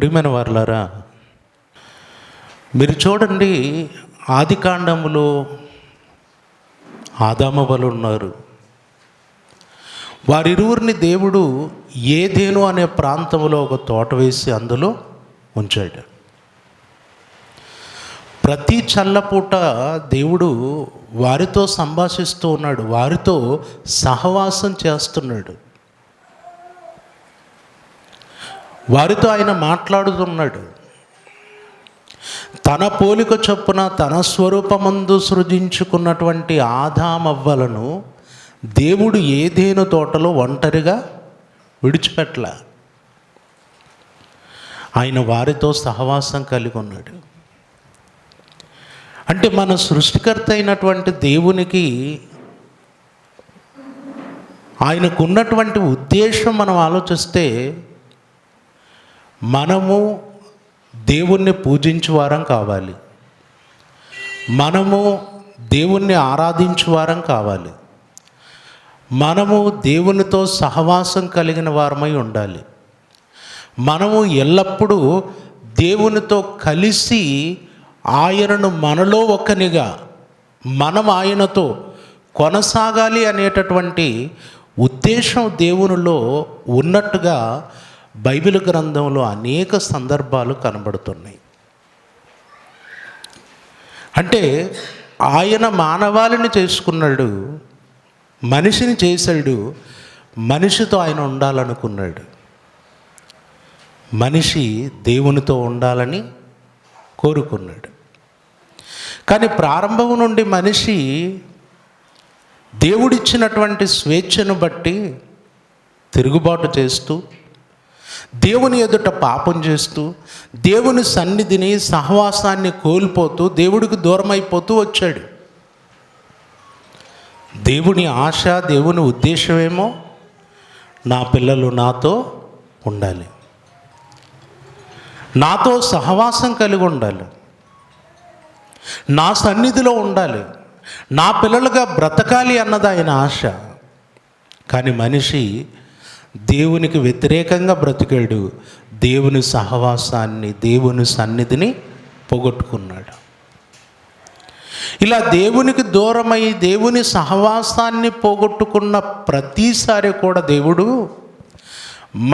ప్రియమైన వారలారా, మీరు చూడండి, ఆది కాండములో ఆదామవ్వలు ఉన్నారు. వారిరువురిని దేవుడు ఏదేను అనే ప్రాంతంలో ఒక తోట వేసి అందులో ఉంచాడు. ప్రతి చల్లపూట దేవుడు వారితో సంభాషిస్తూ ఉన్నాడు, వారితో సహవాసం చేస్తున్నాడు, వారితో ఆయన మాట్లాడుతున్నాడు. తన పోలిక చొప్పున తన స్వరూపమందు సృజించుకున్నటువంటి ఆదామవ్వలను దేవుడు ఏదేను తోటలో ఒంటరిగా విడిచిపెట్టలే. ఆయన వారితో సహవాసం కలిగి ఉన్నాడు. అంటే మన సృష్టికర్త అయినటువంటి దేవునికి ఆయనకున్నటువంటి ఉద్దేశం మనం ఆలోచిస్తే, మనము దేవుణ్ణి పూజించు వారం కావాలి, మనము దేవుణ్ణి ఆరాధించు వారం కావాలి, మనము దేవునితో సహవాసం కలిగిన వారమై ఉండాలి. మనము ఎల్లప్పుడూ దేవునితో కలిసి ఆయనను మనలో ఒకనిగా, మనం ఆయనతో కొనసాగాలి అనేటటువంటి ఉద్దేశం దేవునిలో ఉన్నట్టుగా బైబిల్ గ్రంథంలో అనేక సందర్భాలు కనబడుతున్నాయి. అంటే ఆయన మానవాళిని చేసుకున్నాడు, మనిషిని చేశాడు, మనిషితో ఆయన ఉండాలనుకున్నాడు. మనిషి దేవునితో ఉండాలని కోరుకున్నాడు. కానీ ప్రారంభం నుండి మనిషి దేవుడిచ్చినటువంటి స్వేచ్ఛను బట్టి తిరుగుబాటు చేస్తూ, దేవుని ఎదుట పాపం చేస్తూ, దేవుని సన్నిధిని సహవాసాన్ని కోల్పోతూ, దేవుడికి దూరం అయిపోతూ వచ్చాడు. దేవుని ఆశ, దేవుని ఉద్దేశమేమో నా పిల్లలు నాతో ఉండాలి, నాతో సహవాసం కలిగి ఉండాలి, నా సన్నిధిలో ఉండాలి, నా పిల్లలుగా బ్రతకాలి అన్నది ఆయన ఆశ. కానీ మనిషి దేవునికి వ్యతిరేకంగా బ్రతికాడు, దేవుని సహవాసాన్ని, దేవుని సన్నిధిని పోగొట్టుకున్నాడు. ఇలా దేవునికి దూరమై దేవుని సహవాసాన్ని పోగొట్టుకున్న ప్రతిసారి కూడా దేవుడు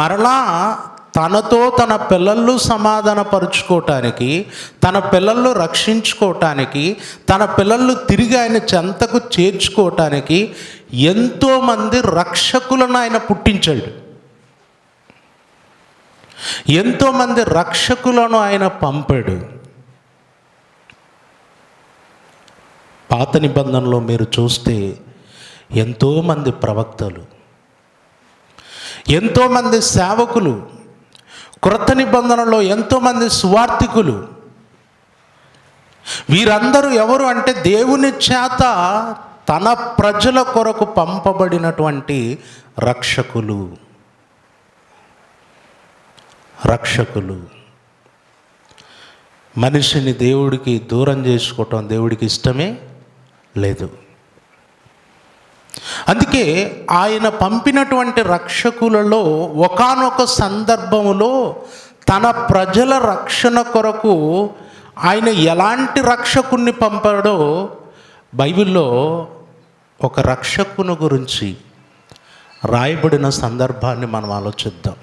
మరలా తనతో తన పిల్లలు సమాధానపరుచుకోవటానికి, తన పిల్లలు రక్షించుకోవటానికి, తన పిల్లలు తిరిగి ఆయన చెంతకు చేర్చుకోవటానికి ఎంతోమంది రక్షకులను ఆయన పుట్టించాడు. ఎంతోమంది రక్షకులను ఆయన పంపాడు. పాత నిబంధనలో మీరు చూస్తే ఎంతోమంది ప్రవక్తలు, ఎంతోమంది సేవకులు, క్రొత్త నిబంధనలో ఎంతోమంది సువార్థికులు, వీరందరూ ఎవరు అంటే దేవుని చేత తన ప్రజల కొరకు పంపబడినటువంటి రక్షకులు. మనిషిని దేవుడికి దూరం చేసుకోవటం దేవుడికి ఇష్టమే లేదు. అందుకే ఆయన పంపినటువంటి రక్షకులలో ఒకానొక సందర్భములో తన ప్రజల రక్షణ కొరకు ఆయన ఎలాంటి రక్షకుణ్ణి పంపాడో బైబిల్లో ఒక రక్షకుని గురించి రాయబడిన సందర్భాన్ని మనం ఆలోచిద్దాం.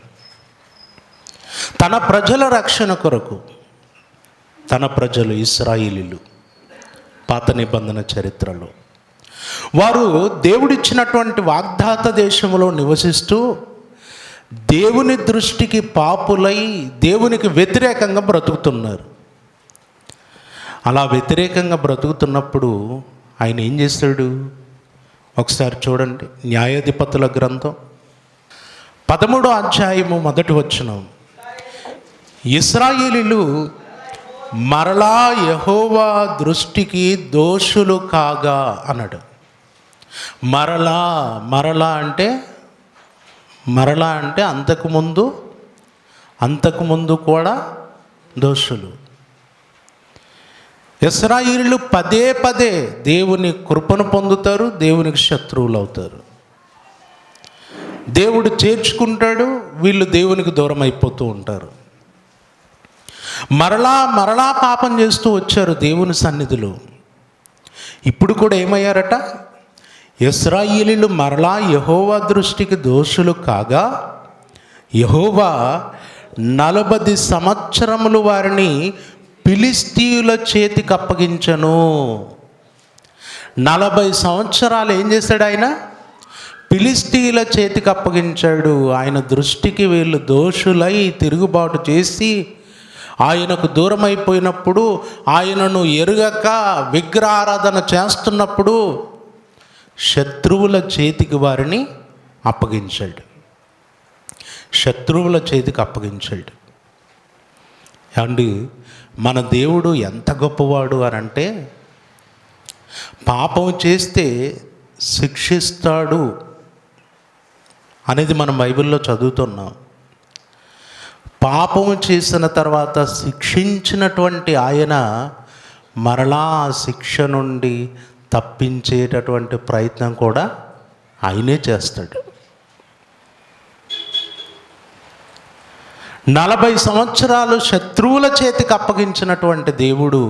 తన ప్రజల రక్షణ కొరకు, తన ప్రజలు ఇశ్రాయేలీయులు పాత నిబంధన చరిత్రలో వారు దేవుడిచ్చినటువంటి వాగ్దాత దేశంలో నివసిస్తూ దేవుని దృష్టికి పాపులై దేవునికి వ్యతిరేకంగా బ్రతుకుతున్నారు. అలా వ్యతిరేకంగా బ్రతుకుతున్నప్పుడు ఆయన ఏం చేశాడు? ఒకసారి చూడండి, న్యాయాధిపతుల గ్రంథం 13వ అధ్యాయము 1వ వచనం. ఇశ్రాయేలీయులు మరలా యెహోవా దృష్టికి దోషులు కాగా అన్నాడు. మరలా అంటే అంతకుముందు కూడా దోషులు. ఇశ్రాయేలీయులు పదే పదే దేవుని కృపను పొందుతారు, దేవునికి శత్రువులు అవుతారు. దేవుడు చేర్చుకుంటాడు, వీళ్ళు దేవునికి దూరం అయిపోతూ ఉంటారు. మరలా మరలా పాపం చేస్తూ వచ్చారు దేవుని సన్నిధిలో. ఇప్పుడు కూడా ఏమయ్యారట? ఇశ్రాయేలీయులు మరలా యెహోవా దృష్టికి దోషులు కాగా యెహోవా 40 సంవత్సరములు వారిని ఫిలిష్తీయుల చేతికి అప్పగించను. 40 సంవత్సరాలు ఏం చేశాడు ఆయన? ఫిలిష్తీయుల చేతికి అప్పగించాడు. ఆయన దృష్టికి వీళ్ళు దోషులై తిరుగుబాటు చేసి ఆయనకు దూరం అయిపోయినప్పుడు, ఆయనను ఎరుగక విగ్రహారాధన చేస్తున్నప్పుడు శత్రువుల చేతికి వారిని అప్పగించాడు. శత్రువుల చేతికి అప్పగించాడు. ఏమండి, మన దేవుడు ఎంత గొప్పవాడు అని అంటే, పాపం చేస్తే శిక్షిస్తాడు అనేది మనం బైబిల్లో చదువుతున్నాం. పాపం చేసిన తర్వాత శిక్షించినటువంటి ఆయన మరలా ఆ శిక్ష నుండి తప్పించేటటువంటి ప్రయత్నం కూడా ఆయనే చేస్తాడు. 40 సంవత్సరాలు శత్రువుల చేతికి అప్పగించినటువంటి దేవుడు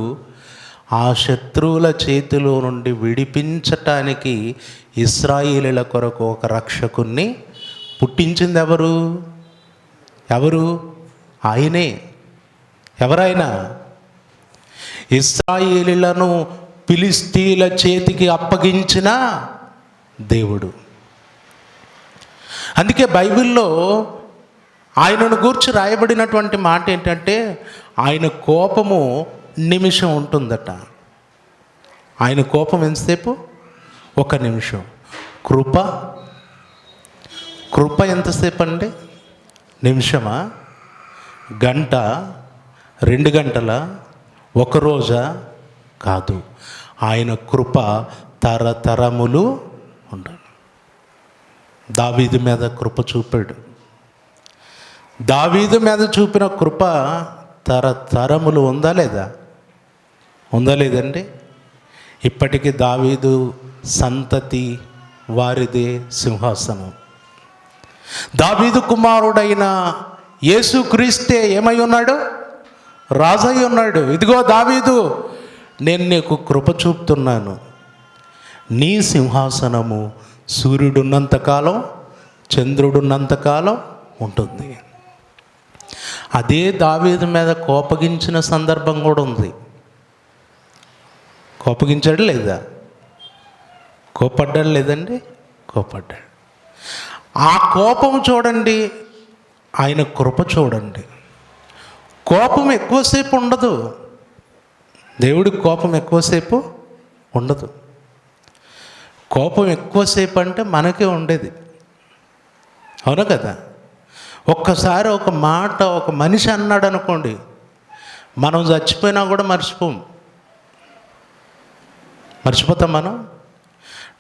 ఆ శత్రువుల చేతిలో నుండి విడిపించటానికి ఇశ్రాయేలీయుల కొరకు ఒక రక్షకుణ్ణి పుట్టించింది ఎవరు? ఆయనే. ఎవరైనా? ఇశ్రాయేలీయులను ఫిలిష్తీయుల చేతికి అప్పగించిన దేవుడు. అందుకే బైబిల్లో ఆయనను గూర్చి రాయబడినటువంటి మాట ఏంటంటే, ఆయన కోపము నిమిషం ఉంటుందట. ఆయన కోపం ఎంతసేపు? 1 నిమిషం. కృప ఎంతసేపు అండి? నిమిషమా? గంట? 2 గంటల? 1 రోజా? కాదు. ఆయన కృప తరతరములు ఉండాలి. దావీదు మీద కృప చూపాడు. దావీదు మీద చూపిన కృప తరతరములు ఉందా లేదా? ఉందా లేదండి? ఇప్పటికీ దావీదు సంతతి వారిదే సింహాసనం. దావీదు కుమారుడైన యేసుక్రీస్తే ఏమై ఉన్నాడు? రాజై ఉన్నాడు. ఇదిగో దావీదు, నేను నీకు కృప చూపుతున్నాను. నీ సింహాసనము సూర్యుడున్నంతకాలం, చంద్రుడున్నంతకాలం ఉంటుంది. అదే దావీదు మీద కోపగించిన సందర్భం కూడా ఉంది. కోపగించాడు లేదా? కోపడ్డాడు లేదండి? కోపడ్డాడు. ఆ కోపం చూడండి, ఆయన కృప చూడండి. కోపం ఎక్కువసేపు ఉండదు. దేవుడికి కోపం ఎక్కువసేపు ఉండదు. కోపం ఎక్కువసేపు అంటే మనకే ఉండేది. అవును కదా? ఒక్కసారి ఒక మాట ఒక మనిషి అన్నాడు అనుకోండి, మనం చచ్చిపోయినా కూడా మర్చిపోతాం మనం.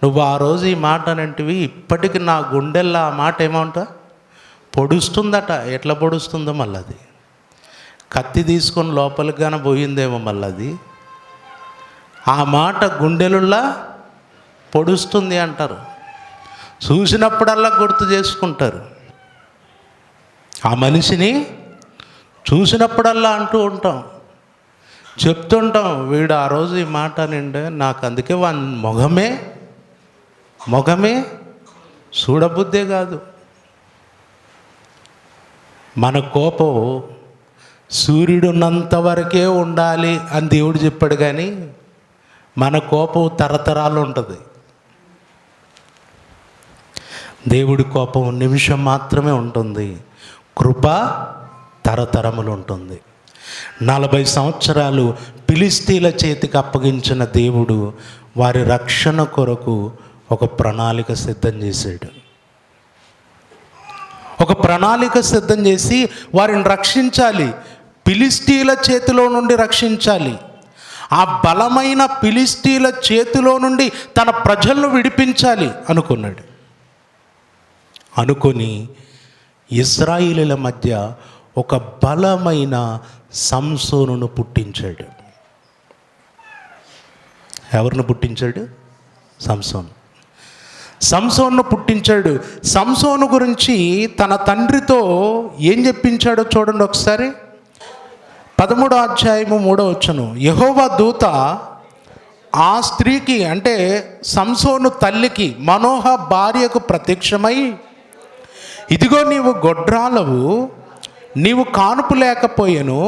నువ్వు ఆ రోజు ఈ మాట అనంటివి, ఇప్పటికి నా గుండెల్లో ఆ మాట ఏమంటా పొడుస్తుందట. ఎట్లా పొడుస్తుందో మళ్ళీ అది కత్తి తీసుకొని లోపలికి గాన పోయిందేమో మళ్ళీ అది. ఆ మాట గుండెలుల్లా పొడుస్తుంది అంటారు. చూసినప్పుడల్లా గుర్తు చేసుకుంటారు. ఆ మనిషిని చూసినప్పుడల్లా అంటూ ఉంటాం, చెప్తుంటాం, వీడు ఆ రోజు ఈ మాట నిండే నాకు, అందుకే వాని మొగమే చూడబుద్దే కాదు. మన కోపం సూర్యుడున్నంత వరకే ఉండాలి అని దేవుడు చెప్పాడు, కానీ మన కోపం తరతరాలు ఉంటుంది. దేవుడి కోపం నిమిషం మాత్రమే ఉంటుంది. కృప తరతరములు ఉంటుంది. 40 సంవత్సరాలు ఫిలిష్తీయుల చేతికి అప్పగించిన దేవుడు వారి రక్షణ కొరకు ఒక ప్రణాళిక సిద్ధం చేశాడు. ఒక ప్రణాళిక సిద్ధం చేసి వారిని రక్షించాలి. ఫిలిష్తీయుల చేతిలో నుండి రక్షించాలి. ఆ బలమైన ఫిలిష్తీయుల చేతిలో నుండి తన ప్రజలను విడిపించాలి అనుకున్నాడు. అనుకొని ఇశ్రాయేలీయుల మధ్య ఒక బలమైన సంసోనును పుట్టించాడు. ఎవరిని పుట్టించాడు? సంసోన్ను పుట్టించాడు. సంసోను గురించి తన తండ్రితో ఏం చెప్పించాడో చూడండి ఒకసారి. 13వ అధ్యాయము 3వ వచనం, యెహోవా దూత ఆ స్త్రీకి అంటే సంసోను తల్లికి మనోహ భార్యకు ప్రత్యక్షమై, ఇదిగో నీవు గొడ్రాలవు, నీవు కానుపు లేకపోయాను,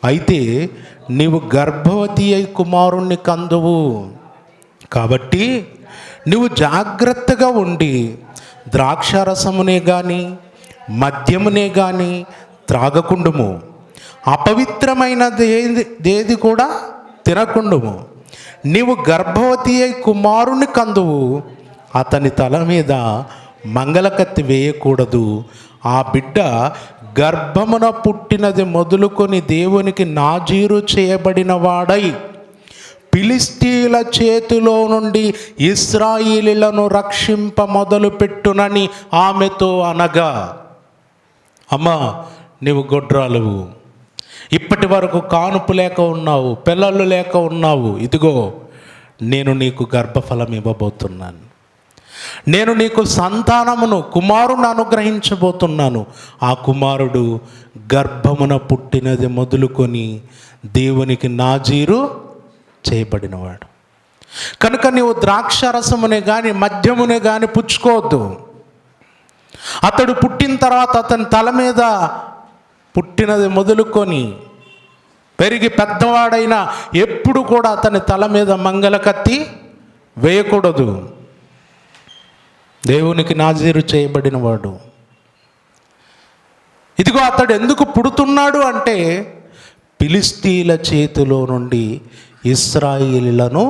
అయితే నీవు గర్భవతి అయి కుమారుణ్ణి కందువు. కాబట్టి నువ్వు జాగ్రత్తగా ఉండి ద్రాక్షారసమునే కానీ మద్యమునే కానీ త్రాగకుండుము, అపవిత్రమైనదేది కూడా తినకుండుము. నీవు గర్భవతి అయి కుమారుని కందువు, అతని తల మీద మంగళకత్తి వేయకూడదు. ఆ బిడ్డ గర్భమున పుట్టినది మొదలుకొని దేవునికి నాజీరు చేయబడిన వాడై ఫిలిష్తీయుల చేతిలో నుండి ఇశ్రాయేలీయులను రక్షింప మొదలుపెట్టునని ఆమెతో అనగా, అమ్మా నీవు గొడ్రాలువు, ఇప్పటి వరకు కానుపు లేక ఉన్నావు, పిల్లలు లేక ఉన్నావు, ఇదిగో నేను నీకు గర్భఫలం ఇవ్వబోతున్నాను, నేను నీకు సంతానమును కుమారుని అనుగ్రహించబోతున్నాను. ఆ కుమారుడు గర్భమున పుట్టినది మొదలుకొని దేవునికి నాజీరు చేయబడినవాడు. కనుక నీవు ద్రాక్షారసమునే కానీ మద్యమునే కానీ పుచ్చుకోవద్దు. అతడు పుట్టిన తర్వాత అతని తల మీద పుట్టినది మొదలుకొని పెరిగి పెద్దవాడైనా ఎప్పుడు కూడా అతని తల మీద మంగళకత్తి వేయకూడదు. దేవునికి నాజీరు చేయబడినవాడు. ఇదిగో అతడు ఎందుకు పుడుతున్నాడు అంటే ఫిలిష్తీయుల చేతిలో నుండి ఇశ్రాయేలీయులను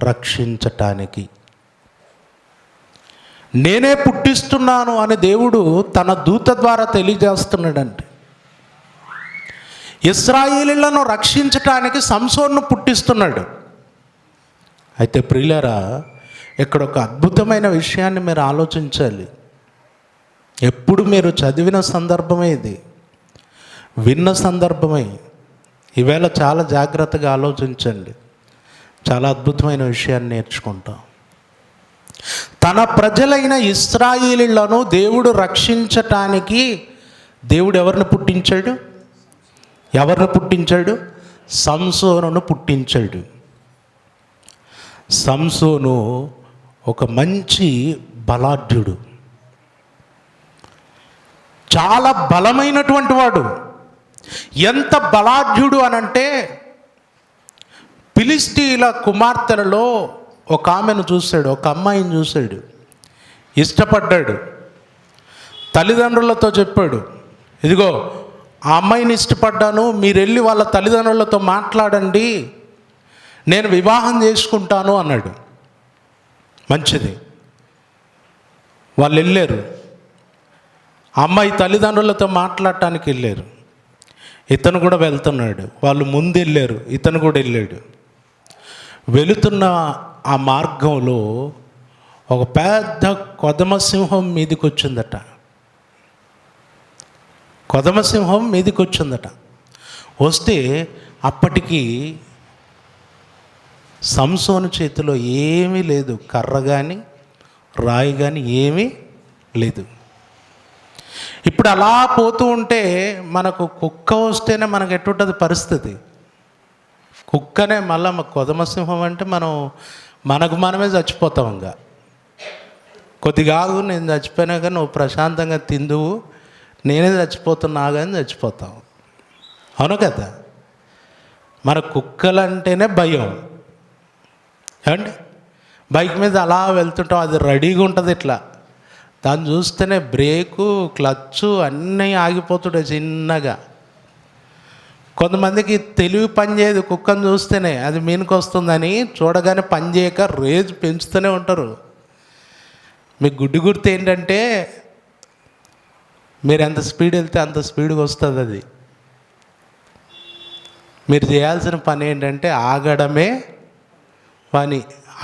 రక్షించటానికి. నేనే పుట్టిస్తున్నాను అని దేవుడు తన దూత ద్వారా తెలియజేస్తున్నాడంటే ఇశ్రాయేలీయులను రక్షించటానికి సంసోన్ను పుట్టిస్తున్నాడు. అయితే ప్రియులారా, ఇక్కడ ఒక అద్భుతమైన విషయాన్ని మీరు ఆలోచించాలి. ఎప్పుడు మీరు చదివిన సందర్భమే ఇది, విన్న సందర్భమే. ఈవేళ చాలా జాగ్రత్తగా ఆలోచించండి. చాలా అద్భుతమైన విషయాన్ని నేర్చుకుంటాం. తన ప్రజలైన ఇశ్రాయేలీయులను దేవుడు రక్షించటానికి దేవుడు ఎవరిని పుట్టించాడు? సంసోనును పుట్టించాడు. సంసోను ఒక మంచి బలాఢ్యుడు, చాలా బలమైనటువంటి వాడు. ఎంత బలాఢ్యుడు అనంటే ఫిలిష్తీయుల కుమార్తెలలో ఒక ఆమెను చూశాడు, ఒక అమ్మాయిని చూశాడు, ఇష్టపడ్డాడు. తల్లిదండ్రులతో చెప్పాడు, ఇదిగో ఆ అమ్మాయిని ఇష్టపడ్డాను, మీరు వెళ్ళి వాళ్ళ తల్లిదండ్రులతో మాట్లాడండి, నేను వివాహం చేసుకుంటాను అన్నాడు. మంచిది. వాళ్ళు వెళ్ళారు, అమ్మాయి తల్లిదండ్రులతో మాట్లాడటానికి వెళ్ళారు. ఇతను కూడా వెళ్తున్నాడు. వాళ్ళు ముందు వెళ్ళారు, ఇతను కూడా వెళ్ళాడు. వెళుతున్న ఆ మార్గంలో ఒక పెద్ద కొదమసింహం మీదికి వచ్చిందట. వస్తే అప్పటికి సంసోను చేతిలో ఏమీ లేదు, కర్ర కానీ రాయి కానీ ఏమీ లేదు. ఇప్పుడు అలా పోతూ ఉంటే మనకు కుక్క వస్తేనే మనకు ఎటుంటుంది పరిస్థితి? కుక్కనే మళ్ళీ కొదమసింహం అంటే మనకు మనమే చచ్చిపోతాం. ఇంకా కొద్దిగా ఆగు, నేను చచ్చిపోయినాక నువ్వు ప్రశాంతంగా తిందువు, నేనే చచ్చిపోతున్నా కానీ చచ్చిపోతావు. అవును కదా? మన కుక్కలంటేనే భయం. ఏమండి, బైక్ మీద అలా వెళ్తుంటాం, అది రెడీగా ఉంటుంది. ఇట్లా దాన్ని చూస్తేనే బ్రేకు క్లచ్చు అన్నీ ఆగిపోతుంటాయి చిన్నగా. కొంతమందికి తెలివి పనిచేయదు, కుక్కను చూస్తేనే అది మీనికి వస్తుందని చూడగానే పని చేయక రేజ్ పెంచుతూనే ఉంటారు. మీకు గుడ్డి గుర్తు ఏంటంటే మీరు ఎంత స్పీడ్ వెళ్తే అంత స్పీడ్గా వస్తుంది అది. మీరు చేయాల్సిన పని ఏంటంటే ఆగడమే పని.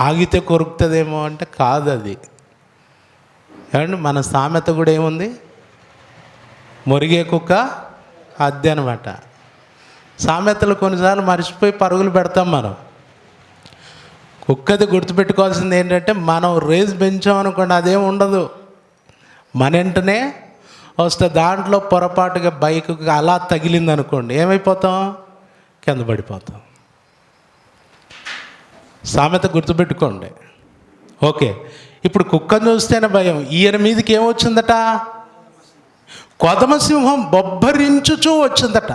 ఆగితే కొరుకుతుందేమో అంటే కాదు అది. ఏమండి, మన సామెత కూడా ఏముంది? మురిగే కుక్క అద్దె అనమాట. సామెతలు కొన్నిసార్లు మర్చిపోయి పరుగులు పెడతాం మనం. కుక్కది గుర్తుపెట్టుకోవాల్సింది ఏంటంటే మనం రేస్ పెంచామనుకోండి అదేం ఉండదు, మన వెంటనే వస్తే దాంట్లో పొరపాటుగా బైక్కి అలా తగిలింది అనుకోండి, ఏమైపోతాం? కింద పడిపోతాం. సామెత గుర్తుపెట్టుకోండి. ఓకే, ఇప్పుడు కుక్కను చూస్తేనే భయం. ఈయన మీదకి ఏమొచ్చిందట? కొదమసింహం బొబ్బరించుచూ వచ్చిందట.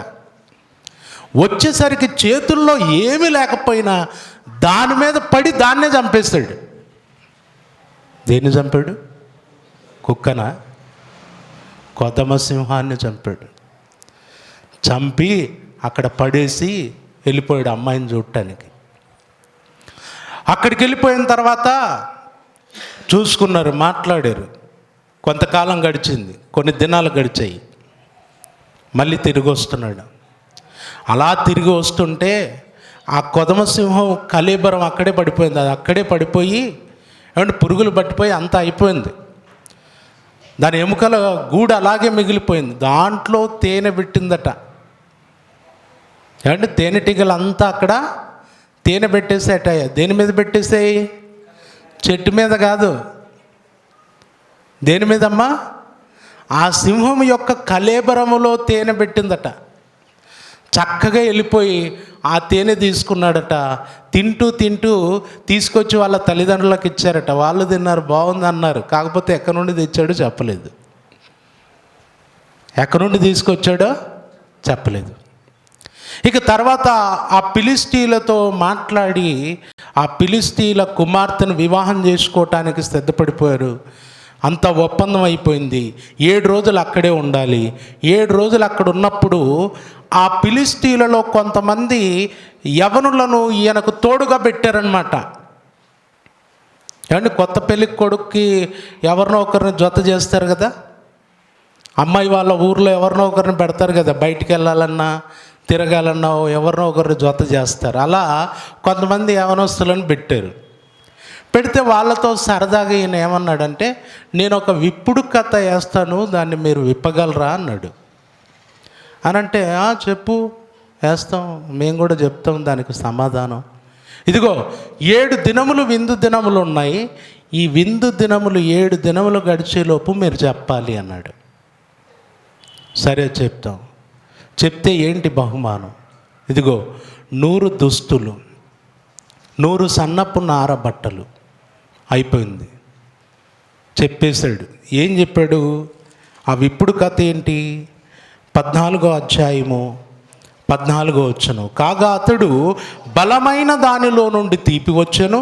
వచ్చేసరికి చేతుల్లో ఏమీ లేకపోయినా దాని మీద పడి దాన్నే చంపేస్తాడు. దేన్ని చంపాడు? కుక్కనా? కొదమసింహాన్ని చంపాడు. చంపి అక్కడ పడేసి వెళ్ళిపోయాడు అమ్మాయిని చూడటానికి. అక్కడికి వెళ్ళిపోయిన తర్వాత చూసుకున్నారు, మాట్లాడారు. కొంతకాలం గడిచింది, కొన్ని దినాలు గడిచాయి. మళ్ళీ తిరిగి వస్తున్నాడు. అలా తిరిగి వస్తుంటే ఆ కొదమసింహం కళేబరం అక్కడే పడిపోయింది. అది అక్కడే పడిపోయి ఏమంటే పురుగులు పట్టిపోయి అంతా అయిపోయింది. దాని ఎముకల గూడు అలాగే మిగిలిపోయింది. దాంట్లో తేనె పెట్టిందట. ఏమంటే తేనెటీగలు అంతా అక్కడ తేనె పెట్టేసేట. దేని మీద పెట్టేసాయి? చెట్టు మీద కాదు. దేని మీదమ్మా? ఆ సింహం యొక్క కళేబరములో తేనె పెట్టిందట. చక్కగా వెళ్ళిపోయి ఆ తేనె తీసుకున్నాడట. తింటూ తింటూ తీసుకొచ్చి వాళ్ళ తల్లిదండ్రులకు ఇచ్చారట. వాళ్ళు తిన్నారు, బాగుంది అన్నారు. కాకపోతే ఎక్కడి నుండి తెచ్చాడో చెప్పలేదు. ఎక్కడి నుండి తీసుకొచ్చాడో చెప్పలేదు. ఇక తర్వాత ఆ ఫిలిష్తీయులతో మాట్లాడి ఆ ఫిలిష్తీయుల కుమార్తెను వివాహం చేసుకోవటానికి సిద్ధపడిపోయారు. అంత ఒప్పందం అయిపోయింది. 7 రోజులు అక్కడే ఉండాలి. 7 రోజులు అక్కడ ఉన్నప్పుడు ఆ ఫిలిష్తీయులలో కొంతమంది యవనులను ఈయనకు తోడుగా పెట్టారనమాట. ఏమంటే కొత్త పెళ్లి కొడుక్కి ఎవరినో ఒకరిని జత చేస్తారు కదా. అమ్మాయి వాళ్ళ ఊర్లో ఎవరినో ఒకరిని పెడతారు కదా. బయటికి వెళ్ళాలన్నా తిరగాలన్నా ఎవరినో ఒకరిని జత చేస్తారు. అలా కొంతమంది యవనస్తులను పెట్టారు. పెడితే వాళ్ళతో సరదాగా ఈయన ఏమన్నాడంటే, నేను ఒక విప్పుడు కథ వేస్తాను, దాన్ని మీరు విప్పగలరా అన్నాడు. అనంటే చెప్పు, వేస్తాం, మేము కూడా చెప్తాం దానికి సమాధానం. ఇదిగో 7 దినములు విందు దినములు ఉన్నాయి. ఈ విందు దినములు 7 దినములు గడిచేలోపు మీరు చెప్పాలి అన్నాడు. సరే చెప్తాం. చెప్తే ఏంటి బహుమానం? ఇదిగో 100 దుస్తులు, 100 సన్నపు నార బట్టలు. అయిపోయింది, చెప్పేశాడు. ఏం చెప్పాడు? ఆ విప్పుడు కథ ఏంటి? 14వ అధ్యాయము 14వ వచనం. కాగా అతడు బలమైన దానిలో నుండి తీపి వచ్చెను,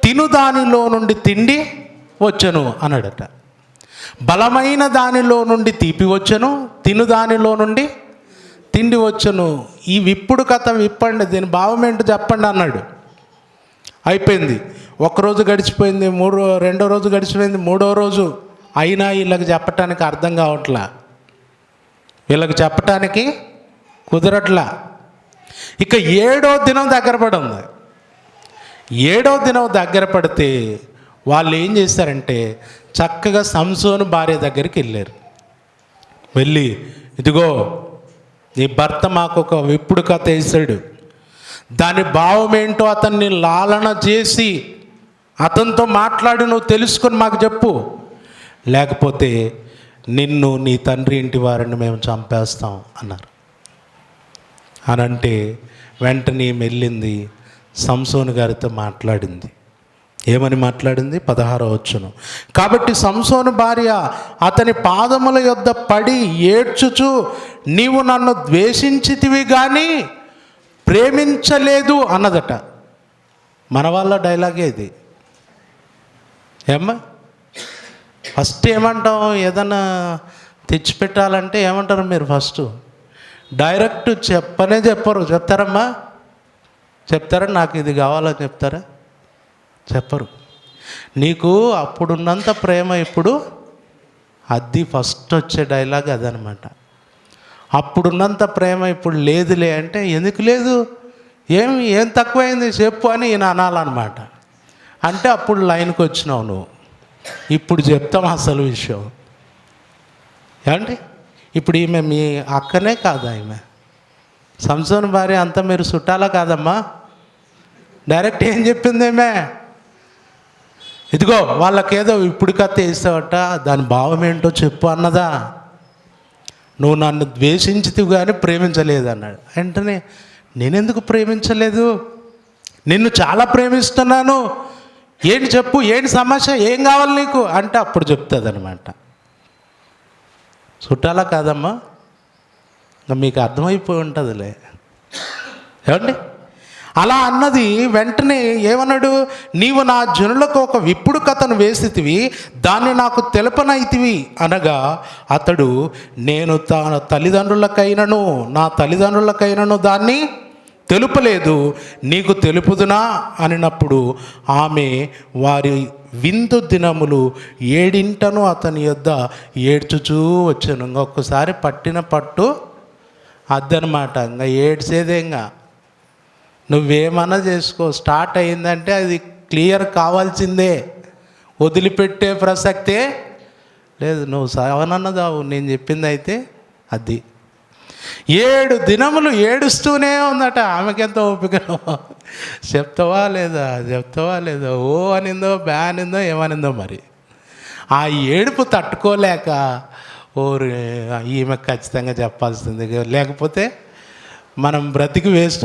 తిను దానిలో నుండి తిండి వచ్చెను అన్నాడట. బలమైన దానిలో నుండి తీపి వచ్చెను, తిను దానిలో నుండి తిండి వచ్చెను. ఈ విప్పుడు కథ విప్పండి, దీని భావం ఏంటో చెప్పండి అన్నాడు. అయిపోయింది. ఒకరోజు గడిచిపోయింది, రెండో రోజు గడిచిపోయింది, 3వ రోజు అయినా వీళ్ళకి చెప్పటానికి అర్థం కావట్లా, వీళ్ళకి చెప్పటానికి కుదరట్లా. ఇక 7వ దినం దగ్గర పడి ఉంది. 7వ దినం దగ్గర పడితే వాళ్ళు ఏం చేశారంటే చక్కగా సంసోను భార్య దగ్గరికి వెళ్ళారు. వెళ్ళి, ఇదిగో నీ భర్త మాకు ఒక విప్పుడు కథ వేసాడు, దాని భావం ఏంటో అతన్ని లాలన చేసి అతనితో మాట్లాడి నువ్వు తెలుసుకొని మాకు చెప్పు, లేకపోతే నిన్ను నీ తండ్రి ఇంటి వారిని మేము చంపేస్తాం అన్నారు. అనంటే వెంటనే వెళ్ళింది, సంసోను గారితో మాట్లాడింది. ఏమని మాట్లాడింది? 16వ వచనం. కాబట్టి సంసోను భార్య అతని పాదముల యొద్ద పడి ఏడ్చుచు, నీవు నన్ను ద్వేషించితివి కానీ ప్రేమించలేదు అన్నదట. మన వాళ్ళ డైలాగే ఇది. ఏమ్మా, ఫస్ట్ ఏమంటాం? ఏదన్నా తెచ్చిపెట్టాలంటే ఏమంటారు మీరు? ఫస్ట్ డైరెక్ట్ చెప్పనే చెప్పరు. చెప్తారమ్మా? చెప్తారా? నాకు ఇది కావాలని చెప్తారా? చెప్పరు. నీకు అప్పుడున్నంత ప్రేమ ఇప్పుడు అది ఫస్ట్ వచ్చే డైలాగ్ అదనమాట. అప్పుడున్నంత ప్రేమ ఇప్పుడు లేదులే అంటే, ఎందుకు లేదు, ఏం తక్కువైంది చెప్పు అని ఈయన అనాలన్నమాట. అంటే అప్పుడు లైన్కి వచ్చినావు నువ్వు, ఇప్పుడు చెప్తాం అసలు విషయం. ఏమండి, ఇప్పుడు ఈమె మీ అక్కనే కాదా? ఈమె సంసోను భార్య అంతా మీరు చుట్టాలా కాదమ్మా? డైరెక్ట్ ఏం చెప్పింది ఈమె? ఇదిగో వాళ్ళకేదో ఇప్పుడు కథ వేసావట, దాని భావం ఏంటో చెప్పు అన్నదా? నువ్వు నన్ను ద్వేషించితివి కానీ ప్రేమించలేదు అన్నాడు. వెంటనే నేనెందుకు ప్రేమించలేదు, నిన్ను చాలా ప్రేమిస్తున్నాను, ఏంటి చెప్పు, ఏంటి సమస్య, ఏం కావాలి నీకు అంటే అప్పుడు చెప్తుంది అనమాట. చుట్టాలా కాదమ్మా, ఇంకా మీకు అర్థమైపోయి ఉంటుందిలే. ఏమండి అలా అన్నది. వెంటనే ఏమన్నాడు, నీవు నా జనులకు ఒక విప్పుడు కథను వేసితివి, దాన్ని నాకు తెలపనైతివి అనగా అతడు, నేను నా తల్లిదండ్రులకైనను దాన్ని తెలుపలేదు, నీకు తెలుపుదునా అనినప్పుడు ఆమె వారి విందు దినములు 7 అతని యొద్ద ఏడ్చుచూ వచ్చాను. ఇంకొకసారి పట్టిన పట్టు అద్దనమాట. ఇంకా ఏడ్చేదేంగా, నువ్వేమన్నా చేసుకో, స్టార్ట్ అయిందంటే అది క్లియర్ కావాల్సిందే, వదిలిపెట్టే ప్రసక్తే లేదు. నువ్వు సవనన్నదావు, నేను చెప్పింది అయితే అది. 7 దినములు ఏడుస్తూనే ఉందట. ఆమెకెంత ఓపిక, చెప్తావా లేదా, ఓ అనిందో బ్యా అనిందో ఏమనిందో మరి. ఆ ఏడుపు తట్టుకోలేక ఈమె ఖచ్చితంగా చెప్పాల్సింది, లేకపోతే మనం బ్రతికి వేస్ట్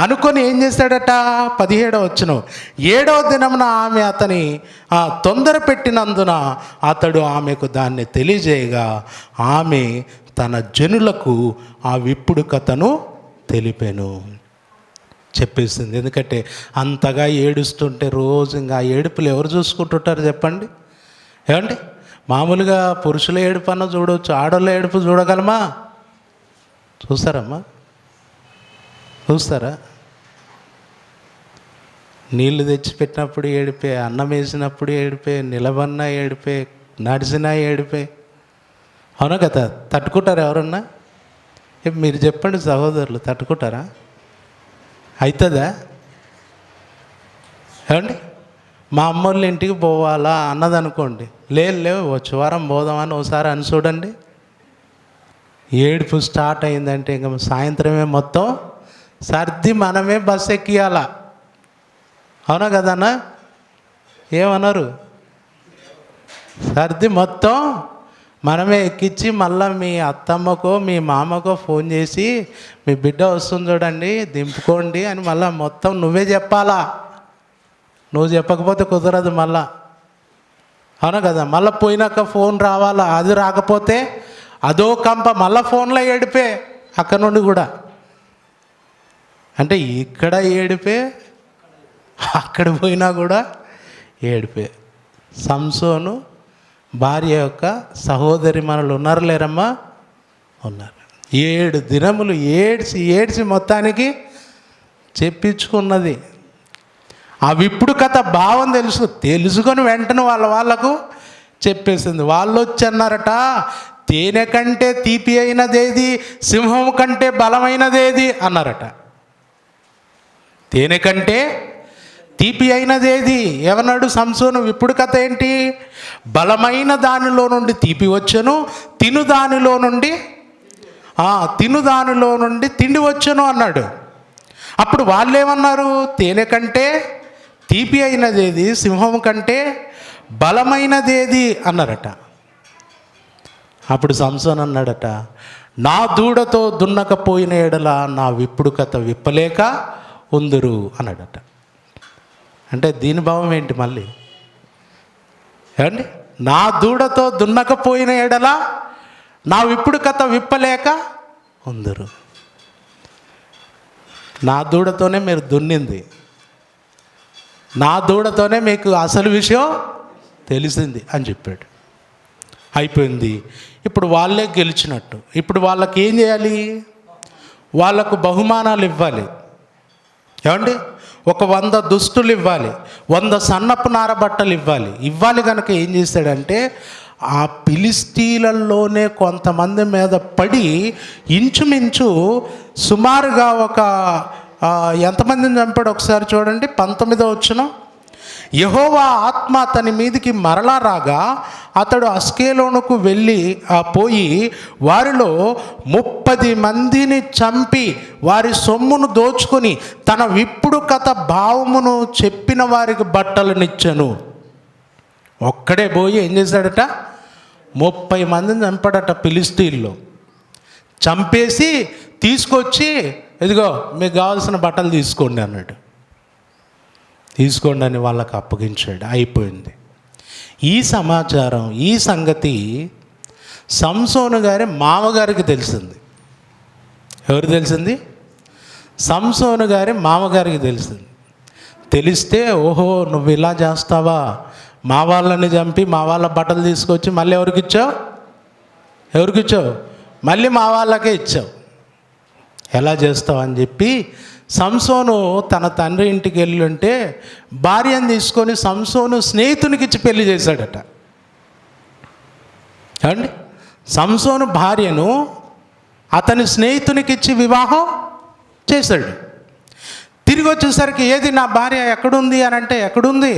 అనుకొని ఏం చేశాడట, 17వ వచనం, 7వ దినమున ఆమె అతని తొందర పెట్టినందున అతడు ఆమెకు దాన్ని తెలియజేయగా ఆమె తన జనులకు ఆ విప్పుడు కథను తెలిపాను, చెప్పేసింది. ఎందుకంటే అంతగా ఏడుస్తుంటే రోజు ఇంకా ఆ ఏడుపులు ఎవరు చూసుకుంటుంటారు చెప్పండి. ఏమండి మామూలుగా పురుషుల ఏడుపు అన్న చూడవచ్చు, ఆడోళ్ళ ఏడుపు చూడగలమా? చూస్తారా? నీళ్లు తెచ్చిపెట్టినప్పుడు ఏడిపే, అన్నం వేసినప్పుడు ఏడిపే, నిలబడినా ఏడిపే, నడిచినా ఏడిపే. అవునా కదా? తట్టుకుంటారా ఎవరన్నా? మీరు చెప్పండి సహోదరులు, తట్టుకుంటారా? అవుతుందా? ఏమండి మా అమ్మోళ్ళ ఇంటికి పోవాలా అన్నదనుకోండి, లేవు వచ్చే వారం పోదామని ఒకసారి అని చూడండి, ఏడుపు స్టార్ట్ అయిందంటే ఇంకా సాయంత్రమే మొత్తం సర్ది మనమే బస్సు ఎక్కియాలా. అవునా కదన్నా? ఏమన్నారు? సర్ది మొత్తం మనమే ఎక్కించి మళ్ళీ మీ అత్తమ్మకో మీ మామకో ఫోన్ చేసి మీ బిడ్డ వస్తుంది చూడండి దింపుకోండి అని మళ్ళీ మొత్తం నువ్వే చెప్పాలా. నువ్వు చెప్పకపోతే కుదరదు మళ్ళా. అవునా కదా? మళ్ళీ పోయినాక ఫోన్ రావాలా, అది రాకపోతే అదో కంప, మళ్ళీ ఫోన్లో ఏడిపే అక్కడ నుండి కూడా. అంటే ఇక్కడ ఏడిపే, అక్కడ పోయినా కూడా ఏడిపే. సంసోను భార్య యొక్క సహోదరి మనలు ఉన్నారు లేరమ్మా? ఉన్నారు. 7 దినములు ఏడ్చి మొత్తానికి చెప్పించుకున్నది. ఆ విప్పుడు కథ భావం తెలుసుకొని వెంటనే వాళ్ళకు చెప్పేసింది. వాళ్ళు వచ్చి అన్నారట, తేనె కంటే తీపి అయినదేది, సింహం కంటే బలమైనదేది అన్నారట. తేనె కంటే తీపి అయినదేది ఏమన్నాడు సంసోను? విప్పుడు కథ ఏంటి? బలమైన దానిలో నుండి తీపి వచ్చెను, తిను దానిలో నుండి తిండి వచ్చెను అన్నాడు. అప్పుడు వాళ్ళు ఏమన్నారు? తేనె కంటే తీపి అయినదేది, సింహం కంటే బలమైనదేది అన్నారట. అప్పుడు సంసోన్ అన్నాడట, నా దూడతో దున్నకపోయిన ఎడల నా విప్పుడు కథ విప్పలేక ఉందురు అన్నాడట. అంటే దీని భావం ఏంటి మళ్ళీ? ఏమండి, నా దూడతో దున్నకపోయిన ఎడల నా విప్పుడు కథ విప్పలేక ఉందురు. నా దూడతోనే మీరు దున్నింది, నా దూడతోనే మీకు అసలు విషయం తెలిసింది అని చెప్పాడు. అయిపోయింది. ఇప్పుడు వాళ్ళే గెలిచినట్టు. ఇప్పుడు వాళ్ళకి ఏం చేయాలి? వాళ్ళకు బహుమానాలు ఇవ్వాలి. ఏమండి, ఒక 100 దుస్తులు ఇవ్వాలి, 100 సన్నపు నార బట్టలు ఇవ్వాలి కనుక ఏం చేశాడంటే, ఆ ఫిలిష్తీయులలోనే కొంతమంది మీద పడి ఇంచుమించు సుమారుగా ఒక ఎంతమందిని చంపాడు ఒకసారి చూడండి. 19వ వచనం, యెహోవా ఆత్మ అతని మీదికి మరలా రాగా అతడు అస్కేలోనుకు పోయి వారిలో 30 మందిని చంపి వారి సొమ్మును దోచుకొని తన విప్పుడు కథ భావమును చెప్పిన వారికి బట్టలనిచ్చెను. ఒక్కడే పోయి ఏం చేశాడట? 30 మందిని చంపాడట ఫిలిష్తీయుల్లో. చంపేసి తీసుకొచ్చి ఇదిగో మీకు కావాల్సిన బట్టలు తీసుకోండి అన్నాడు. తీసుకోండి అని వాళ్ళకి అప్పగించాడు. అయిపోయింది. ఈ సమాచారం, ఈ సంగతి సంసోను గారి మామగారికి తెలిసింది. ఎవరు తెలిసింది? సంసోను గారి మామగారికి తెలిసింది. తెలిస్తే ఓహో నువ్వు ఇలా చేస్తావా, మా వాళ్ళని చంపి మా వాళ్ళ బట్టలు తీసుకొచ్చి మళ్ళీ ఎవరికి ఇచ్చావు? మళ్ళీ మా వాళ్ళకే ఇచ్చావు, ఎలా చేస్తావు అని చెప్పి సంసోను తన తండ్రి ఇంటికి వెళ్ళి ఉంటే భార్యను తీసుకొని సంసోను స్నేహితునికి ఇచ్చి పెళ్లి చేశాడట. అండి, సంసోను భార్యను అతని స్నేహితునికి ఇచ్చి వివాహం చేశాడు. తిరిగి వచ్చేసరికి ఏది నా భార్య ఎక్కడుంది అని అంటే ఎక్కడుంది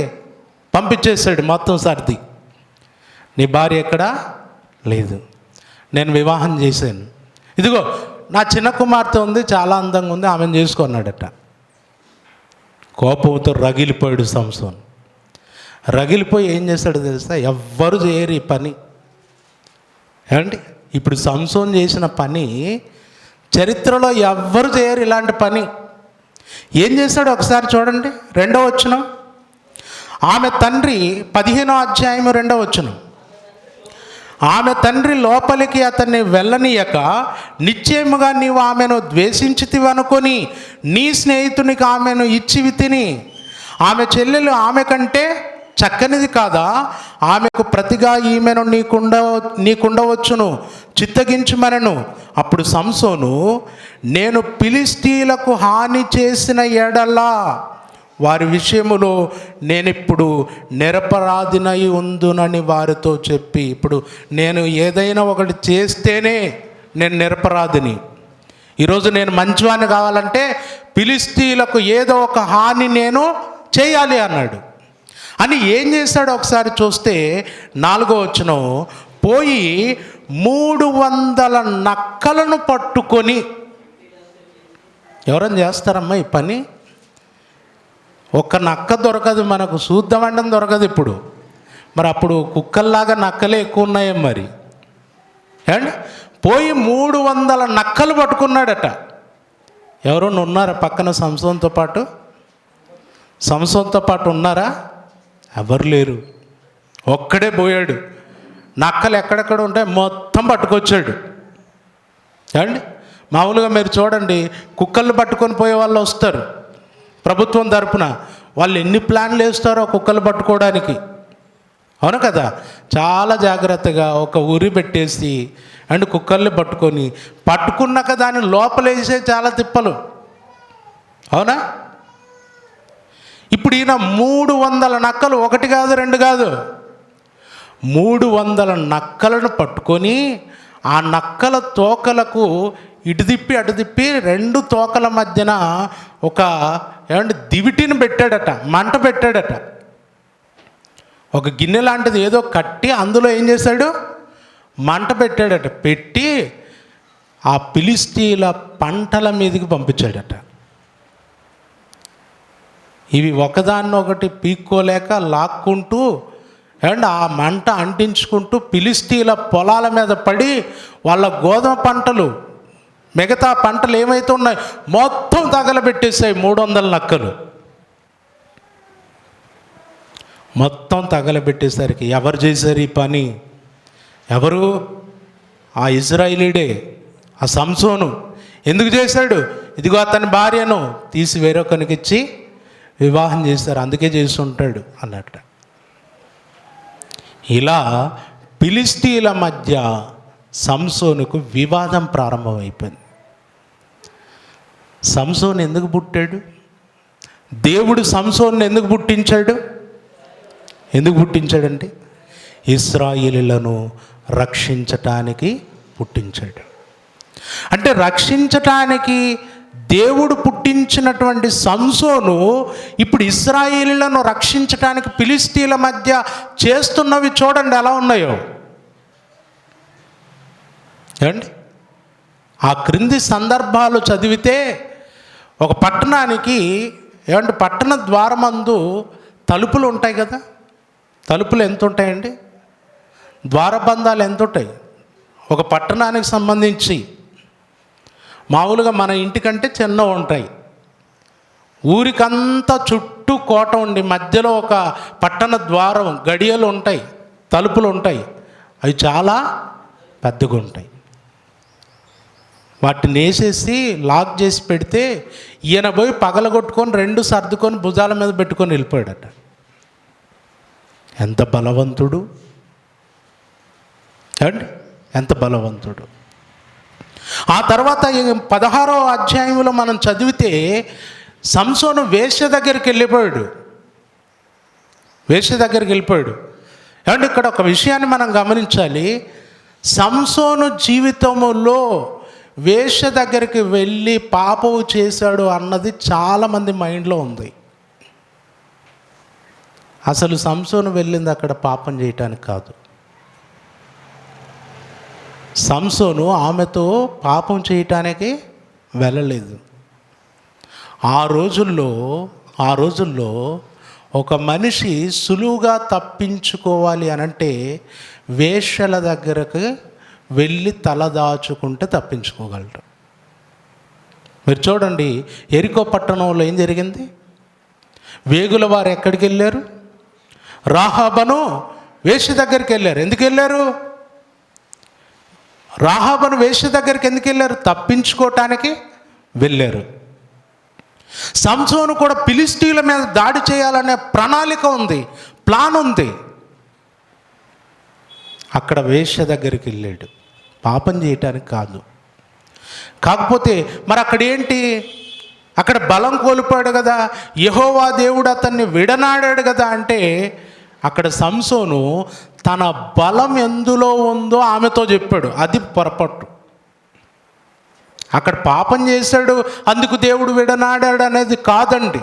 పంపించేశాడు మొత్తం సర్ది. నీ భార్య ఎక్కడా లేదు, నేను వివాహం చేశాను, ఇదిగో నా చిన్న కుమార్తె ఉంది, చాలా అందంగా ఉంది, ఆమెను చేసుకున్నాడట. కోపంతో రగిలిపోయాడు సంసోను. రగిలిపోయి ఏం చేశాడు తెలుసా? ఎవ్వరు చేయరు ఈ పని. ఏమండి, ఇప్పుడు సంసోను చేసిన పని చరిత్రలో ఎవ్వరు చేయరు ఇలాంటి పని. ఏం చేశాడు ఒకసారి చూడండి. 2వ వచనం, ఆమె తండ్రి 15వ అధ్యాయం 2వ వచనం. ఆమె తండ్రి లోపలికి అతన్ని వెళ్ళనీయక, నిశ్చయముగా నీవు ఆమెను ద్వేషించితివనుకొని నీ స్నేహితునికి ఆమెను ఇచ్చివి తిని, ఆమె చెల్లెలు ఆమె కంటే చక్కనిది కాదా? ఆమెకు ప్రతిగా ఈమెను నీకుండవచ్చును, చిత్తగించుమనను. అప్పుడు సంసోను, నేను ఫిలిష్తీయులకు హాని చేసిన ఎడలా వారి విషయములో నేనిప్పుడు నిరపరాధినై ఉందునని వారితో చెప్పి, ఇప్పుడు నేను ఏదైనా ఒకటి చేస్తేనే నేను నిరపరాధిని, ఈరోజు నేను మంచివాడిని కావాలంటే ఫిలిష్తీయులకు ఏదో ఒక హాని నేను చేయాలి అన్నాడు. అని ఏం చేశాడో ఒకసారి చూస్తే 4వ వచనం, పోయి 300 నక్కలను పట్టుకొని. ఎవరైనా చేస్తారమ్మా ఈ పని? ఒక్క నక్క దొరకదు మనకు, చూద్దామంటే దొరకదు ఇప్పుడు. మరి అప్పుడు కుక్కల్లాగా నక్కలే ఎక్కువ ఉన్నాయేం మరి. అండ్ పోయి 300 నక్కలు పట్టుకున్నాడట. ఎవరైనా ఉన్నారా పక్కన సంసోన్తో పాటు ఉన్నారా? ఎవరు లేరు, ఒక్కడే పోయాడు. నక్కలు ఎక్కడెక్కడ ఉంటాయి మొత్తం పట్టుకొచ్చాడు. అండి, మామూలుగా మీరు చూడండి, కుక్కలు పట్టుకొని పోయే వాళ్ళు వస్తారు ప్రభుత్వం తరపున, వాళ్ళు ఎన్ని ప్లాన్లు వేస్తారో కుక్కలు పట్టుకోవడానికి. అవును కదా, చాలా జాగ్రత్తగా ఒక ఉరి పెట్టేసి అండ్ కుక్కల్ని పట్టుకున్నాక దాన్ని లోపలేసే చాలా తిప్పలు. అవునా? ఇప్పుడు ఈయన 300 నక్కలు, 1 కాదు 2 కాదు, 300 నక్కలను పట్టుకొని ఆ నక్కల తోకలకు ఇటు తిప్పి అటు తిప్పి 2 తోకల మధ్యన ఒక దివిటిని పెట్టాడట, మంట పెట్టాడట. ఒక గిన్నె లాంటిది ఏదో కట్టి అందులో ఏం చేశాడు? మంట పెట్టాడట. పెట్టి ఆ ఫిలిష్తీయుల పంటల మీదకి పంపించాడట. ఇవి ఒకదాన్నొకటి పీక్కోలేక లాక్కుంటూ ఆ మంట అంటించుకుంటూ ఫిలిష్తీయుల పొలాల మీద పడి వాళ్ళ గోధుమ పంటలు, మిగతా పంటలు ఏమైతే ఉన్నాయో మొత్తం తగలబెట్టేసాయి. 300 నక్కలు మొత్తం తగలబెట్టేసరికి ఎవరు చేశారు ఈ పని? ఎవరు? ఆ ఇజ్రాయిలీడే, ఆ సంసోను. ఎందుకు చేశాడు? ఇదిగో అతని భార్యను తీసి వేరొకరికి ఇచ్చి వివాహం చేశారు, అందుకే చేసి ఉంటాడు అన్నట్టు. ఇలా ఫిలిష్తీయుల మధ్య సంసోనుకు వివాదం ప్రారంభమైపోయింది. సంసోను ఎందుకు పుట్టాడు? దేవుడు సంసోను ఎందుకు పుట్టించాడంటే ఇశ్రాయేలీయులను రక్షించటానికి పుట్టించాడు. అంటే రక్షించటానికి దేవుడు పుట్టించినటువంటి సంసోను ఇప్పుడు ఇశ్రాయేలీయులను రక్షించటానికి ఫిలిష్తీయుల మధ్య చేస్తున్నవి చూడండి ఎలా ఉన్నాయో. ఏమండి, ఆ క్రింది సందర్భాలు చదివితే ఒక పట్టణానికి పట్టణ ద్వారమందు తలుపులు ఉంటాయి కదా, తలుపులు ఎంత ఉంటాయండి? ద్వారబంధాలు ఎంత ఉంటాయి? ఒక పట్టణానికి సంబంధించి మామూలుగా మన ఇంటికంటే చిన్న ఉంటాయి. ఊరికంతా చుట్టూ కోట ఉండి మధ్యలో ఒక పట్టణ ద్వారం, గడియలు ఉంటాయి, తలుపులు ఉంటాయి. అవి చాలా పెద్దగా ఉంటాయి. వాటిని వేసేసి లాక్ చేసి పెడితే ఈయన పోయి పగలగొట్టుకొని 2 సర్దుకొని భుజాల మీద పెట్టుకొని వెళ్ళిపోయాడట. ఎంత బలవంతుడు అండి, ఎంత బలవంతుడు. ఆ తర్వాత 16వ అధ్యాయంలో మనం చదివితే సంసోను వేశ్య దగ్గరికి వెళ్ళిపోయాడు. ఏమంటే ఇక్కడ ఒక విషయాన్ని మనం గమనించాలి. సంసోను జీవితంలో వేశ్య దగ్గరికి వెళ్ళి పాపం చేశాడు అన్నది చాలామంది మైండ్లో ఉంది. అసలు సంసోను వెళ్ళింది అక్కడ పాపం చేయటానికి కాదు. సంసోను ఆమెతో పాపం చేయటానికి వెళ్ళలేదు. ఆ రోజుల్లో ఒక మనిషి సులువుగా తప్పించుకోవాలి అనంటే వేశ్యల దగ్గరకు వెళ్ళి తలదాచుకుంటే తప్పించుకోగలరు. మీరు చూడండి, ఎరికో పట్టణంలో ఏం జరిగింది? వేగుల వారు ఎక్కడికి వెళ్ళారు? రాహాబను వేశ్య దగ్గరికి వెళ్ళారు. ఎందుకు వెళ్ళారు? రాహాబను వేశ్య దగ్గరికి ఎందుకు వెళ్ళారు? తప్పించుకోవటానికి వెళ్ళారు. సంసోను కూడా ఫిలిష్తీయుల మీద దాడి చేయాలనే ప్రణాళిక ఉంది, ప్లాన్ ఉంది. అక్కడ వేశ్య దగ్గరికి వెళ్ళాడు, పాపం చేయటానికి కాదు. కాకపోతే మరి అక్కడ ఏంటి? అక్కడ బలం కోల్పోయాడు కదా, యెహోవా దేవుడు అతన్ని విడనాడాడు కదా. అంటే అక్కడ సంసోను తన బలం ఎందులో ఉందో ఆమెతో చెప్పాడు. అది పొరపాటు. అక్కడ పాపం చేశాడు, అందుకు దేవుడు విడనాడాడు అనేది కాదండి.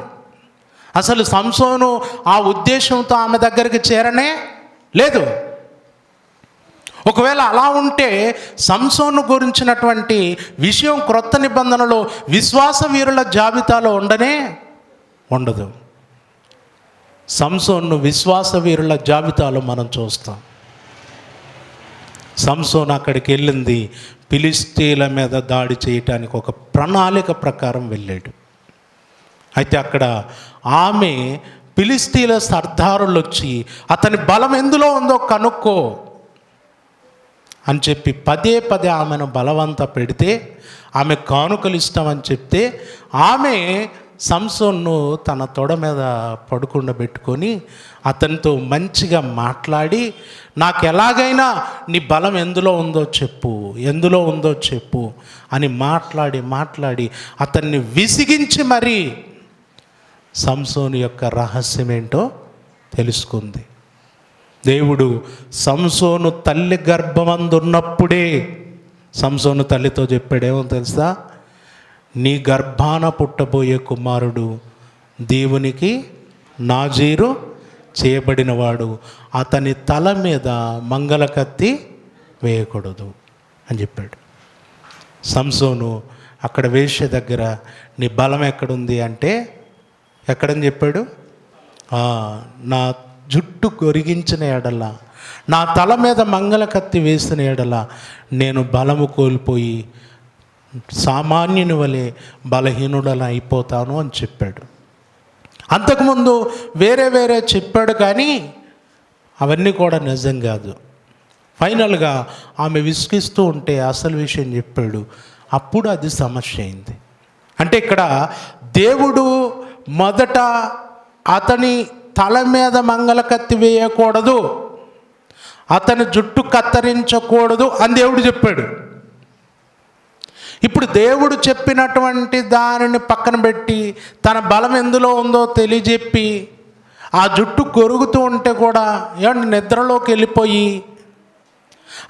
అసలు సంసోను ఆ ఉద్దేశంతో ఆమె దగ్గరికి చేరనే లేదు. ఒకవేళ అలా ఉంటే సంసోను గురించినటువంటి విషయం క్రొత్త నిబంధనలో విశ్వాస వీరుల జాబితాలో ఉండదు. సంసోను విశ్వాస వీరుల జాబితాలో మనం చూస్తాం. సంసోను అక్కడికి వెళ్ళింది ఫిలిష్తీయుల మీద దాడి చేయటానికి ఒక ప్రణాళిక ప్రకారం వెళ్ళాడు. అయితే అక్కడ ఆమె ఫిలిష్తీయుల సర్దారులు వచ్చి అతని బలం ఎందులో ఉందో కనుక్కో అని చెప్పి పదే ఆమెను బలవంత పెడితే, ఆమె కానుకలు ఇస్తామని చెప్తే ఆమె సంసోన్ను తన తొడ మీద పడుకుండబెట్టుకొని అతనితో మంచిగా మాట్లాడి, నాకు ఎలాగైనా నీ బలం ఎందులో ఉందో చెప్పు అని మాట్లాడి అతన్ని విసిగించి మరీ సంసోను యొక్క రహస్యం ఏంటో తెలుసుకుంది. దేవుడు సంసోను తల్లి గర్భమందున్నప్పుడే సంసోను తల్లితో చెప్పాడేమో తెలుసా? నీ గర్భాన పుట్టబోయే కుమారుడు దేవునికి నాజీరు చేయబడినవాడు, అతని తల మీద మంగళకత్తి వేయకూడదు అని చెప్పాడు. సంసోను అక్కడ వేశ్య దగ్గర నీ బలం ఎక్కడుంది అంటే ఎక్కడని చెప్పాడు? నా జుట్టు కొరిగించిన ఎడల, నా తల మీద మంగళకత్తి వేసిన ఎడల నేను బలము కోల్పోయి సామాన్యుని వలె బలహీనుడలా అయిపోతాను అని చెప్పాడు. అంతకుముందు వేరే చెప్పాడు, కానీ అవన్నీ కూడా నిజం కాదు. ఫైనల్గా ఆమె విసిగిస్తూ ఉంటే అసలు విషయం చెప్పాడు. అప్పుడు అది సమస్య అయింది. అంటే ఇక్కడ దేవుడు మొదట అతని తల మీద మంగళకత్తి వేయకూడదు, అతని జుట్టు కత్తిరించకూడదు అని దేవుడు చెప్పాడు. ఇప్పుడు దేవుడు చెప్పినటువంటి దానిని పక్కన పెట్టి తన బలం ఎందులో ఉందో తెలియజెప్పి ఆ జుట్టు కొరుగుతూ ఉంటే కూడా ఏమంటే నిద్రలోకి వెళ్ళిపోయి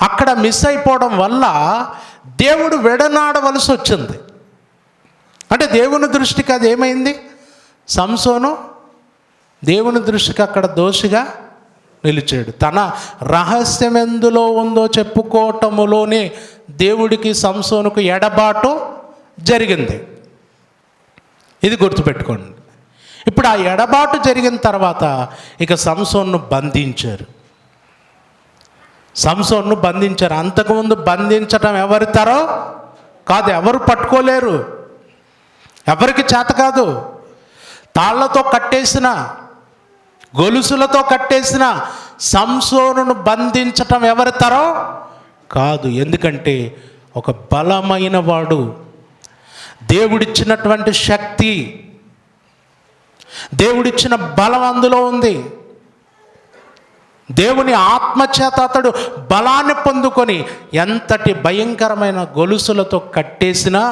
అక్కడ మిస్ అయిపోవడం వల్ల దేవుడు విడనాడవలసి వచ్చింది. అంటే దేవుని దృష్టికి అది ఏమైంది? సంసోను దేవుని దృష్టికి అక్కడ దోషిగా నిలిచాడు. తన రహస్యం ఎందులో ఉందో చెప్పుకోవటములోనే దేవుడికి సంసోనుకు ఎడబాటు జరిగింది. ఇది గుర్తుపెట్టుకోండి. ఇప్పుడు ఆ ఎడబాటు జరిగిన తర్వాత ఇక సంసోన్ను బంధించారు. సంసోన్ను బంధించారు. అంతకుముందు బంధించటం ఎవరి తరం కాదు, ఎవరు పట్టుకోలేరు, ఎవరికి చేత కాదు. తాళ్లతో కట్టేసిన, గొలుసులతో కట్టేసిన సంసోనును బంధించటం ఎవరి తరం కాదు. ఎందుకంటే ఒక బలమైన వాడు, దేవుడిచ్చినటువంటి శక్తి, దేవుడిచ్చిన బలం అందులో ఉంది. దేవుని ఆత్మచేత అతడు బలాన్ని పొందుకొని ఎంతటి భయంకరమైన గొలుసులతో కట్టేసినా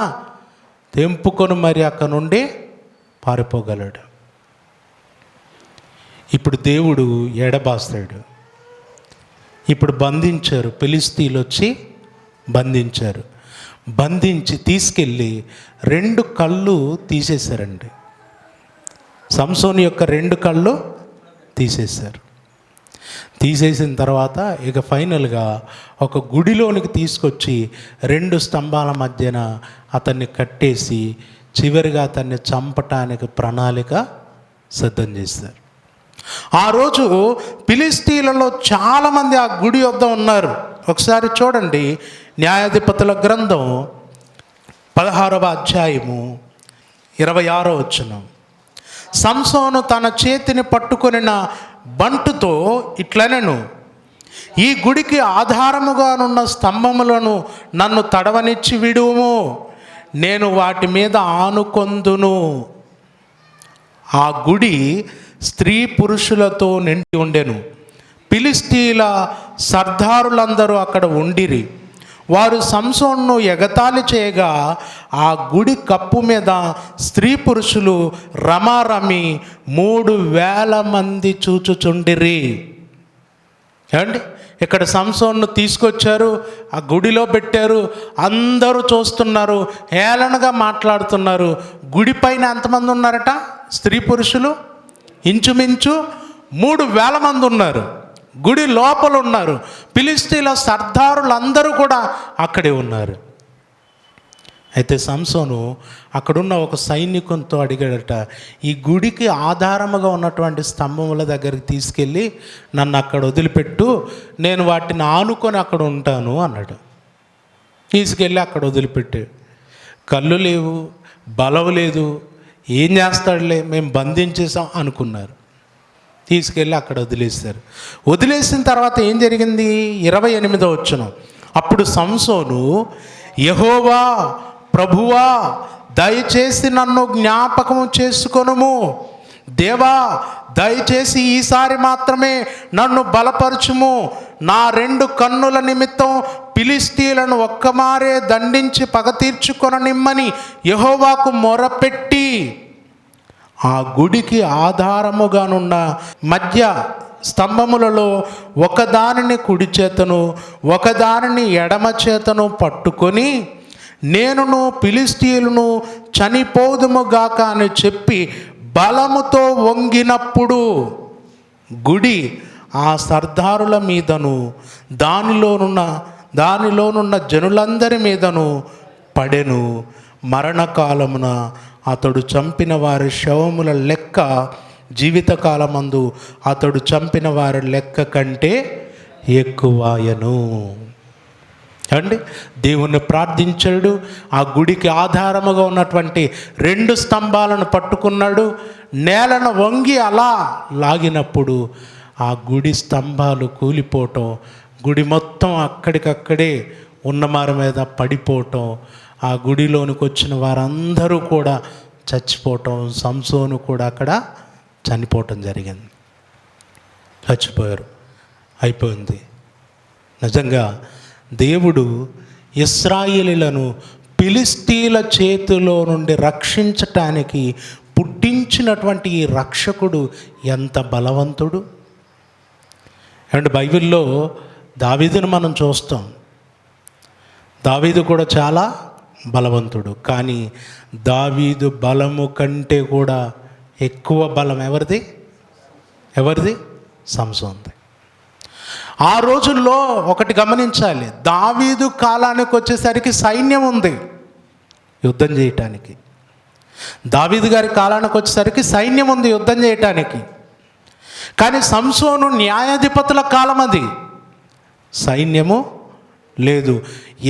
తెంపుకొని మరి అక్కడ నుండి పారిపోగలడు. ఇప్పుడు దేవుడు ఎడబాస్తాడు. ఇప్పుడు బంధించారు, ఫిలిష్తీయులు వచ్చి బంధించారు. బంధించి తీసుకెళ్ళి 2 కళ్ళు తీసేశారండి. సంసోను యొక్క 2 కళ్ళు తీసేశారు. తీసేసిన తర్వాత ఇక ఫైనల్గా ఒక గుడిలోనికి తీసుకొచ్చి 2 స్తంభాల మధ్యన అతన్ని కట్టేసి చివరిగా అతన్ని చంపటానికి ప్రణాళిక సిద్ధం చేశారు. ఆ రోజు ఫిలిష్తీయులలో చాలామంది ఆ గుడి వద్ద ఉన్నారు. ఒకసారి చూడండి, న్యాయాధిపతుల గ్రంథం 16వ అధ్యాయము 26వ వచనం. సంసోను తన చేతిని పట్టుకొనిన బంటుతో ఇట్లనెను, ఈ గుడికి ఆధారముగానున్న స్తంభములను నన్ను తడవనిచ్చి విడుము, నేను వాటి మీద ఆనుకొందును. ఆ గుడి స్త్రీ పురుషులతో నిండి ఉండెను. ఫిలిష్తీయుల సర్దారులందరూ అక్కడ ఉండిరి. వారు సంసోన్ను ఎగతాళి చేయగా ఆ గుడి కప్పు మీద స్త్రీ పురుషులు రమారమి 3,000 మంది చూచుచుండిరి. ఏమండి, ఇక్కడ సంసోన్ను తీసుకొచ్చారు, ఆ గుడిలో పెట్టారు, అందరూ చూస్తున్నారు, హేళనగా మాట్లాడుతున్నారు. గుడి పైన ఎంతమంది ఉన్నారట? స్త్రీ పురుషులు ఇంచుమించు 3,000 మంది ఉన్నారు. గుడి లోపల ఉన్నారు. ఫిలిష్తీయుల సర్దారులందరూ కూడా అక్కడే ఉన్నారు. అయితే సంసోను అక్కడున్న ఒక సైనికునితో అడిగాడట, ఈ గుడికి ఆధారముగా ఉన్నటువంటి స్తంభముల దగ్గరికి తీసుకెళ్ళి నన్ను అక్కడ వదిలిపెట్టు, నేను వాటిని ఆనుకొని అక్కడ ఉంటాను అన్నాడు. తీసుకెళ్ళి అక్కడ వదిలిపెట్టు. కళ్ళు లేవు, బలం లేదు, ఏం చేస్తాడులే, మేము బంధించేసాం అనుకున్నారు. తీసుకెళ్ళి అక్కడ వదిలేశారు. వదిలేసిన తర్వాత ఏం జరిగింది? 28వ వచనం. అప్పుడు సంసోను, యెహోవా ప్రభువా, దయచేసి నన్ను జ్ఞాపకము చేసుకొనుము. దేవా, దయచేసి ఈసారి మాత్రమే నన్ను బలపరచుము. నా 2 కన్నుల నిమిత్తం ఫిలిష్తీయులను ఒక్కమారే దండించి పగ తీర్చుకొననిమ్మని యెహోవాకు మొరపెట్టి ఆ గుడికి ఆధారముగానున్న మధ్య స్తంభములలో ఒకదానిని కుడి చేతను ఒకదానిని ఎడమ చేతను పట్టుకొని నేనును ఫిలిష్తీయులను చనిపోదుముగాక అని చెప్పి బలముతో వంగినప్పుడు గుడి ఆ సర్దారుల మీదను దానిలోనున్న జనులందరి మీదను పడెను. మరణకాలమున అతడు చంపిన వారి శవముల లెక్క జీవితకాలమందు అతడు చంపిన వారి లెక్క కంటే ఎక్కువాయను. అండి, దేవుణ్ణి ప్రార్థించాడు. ఆ గుడికి ఆధారముగా ఉన్నటువంటి 2 స్తంభాలను పట్టుకున్నాడు. నేలను వంగి అలా లాగినప్పుడు ఆ గుడి స్తంభాలు కూలిపోవటం, గుడి మొత్తం అక్కడికక్కడే ఉన్నమారి మీద పడిపోవటం, ఆ గుడిలోనికి వచ్చిన వారందరూ కూడా చచ్చిపోవటం, సంసోను కూడా అక్కడ చనిపోవటం జరిగింది. చచ్చిపోయారు, అయిపోయింది. నిజంగా దేవుడు ఇశ్రాయేలీయులను ఫిలిష్తీయుల చేతిలో నుండి రక్షించటానికి పుట్టించినటువంటి ఈ రక్షకుడు ఎంత బలవంతుడు. అండ్ బైబిల్లో దావీదును మనం చూస్తాం. దావీదు కూడా చాలా బలవంతుడు. కానీ దావీదు బలము కంటే కూడా ఎక్కువ బలం ఎవరిది? సంసోన్ది. ఆ రోజుల్లో ఒకటి గమనించాలి, దావీదు కాలానికి వచ్చేసరికి సైన్యం ఉంది యుద్ధం చేయటానికి. దావీదు గారి కాలానికి వచ్చేసరికి సైన్యం ఉంది యుద్ధం చేయటానికి. కానీ సంసోను న్యాయాధిపతుల కాలం అది. సైన్యము లేదు.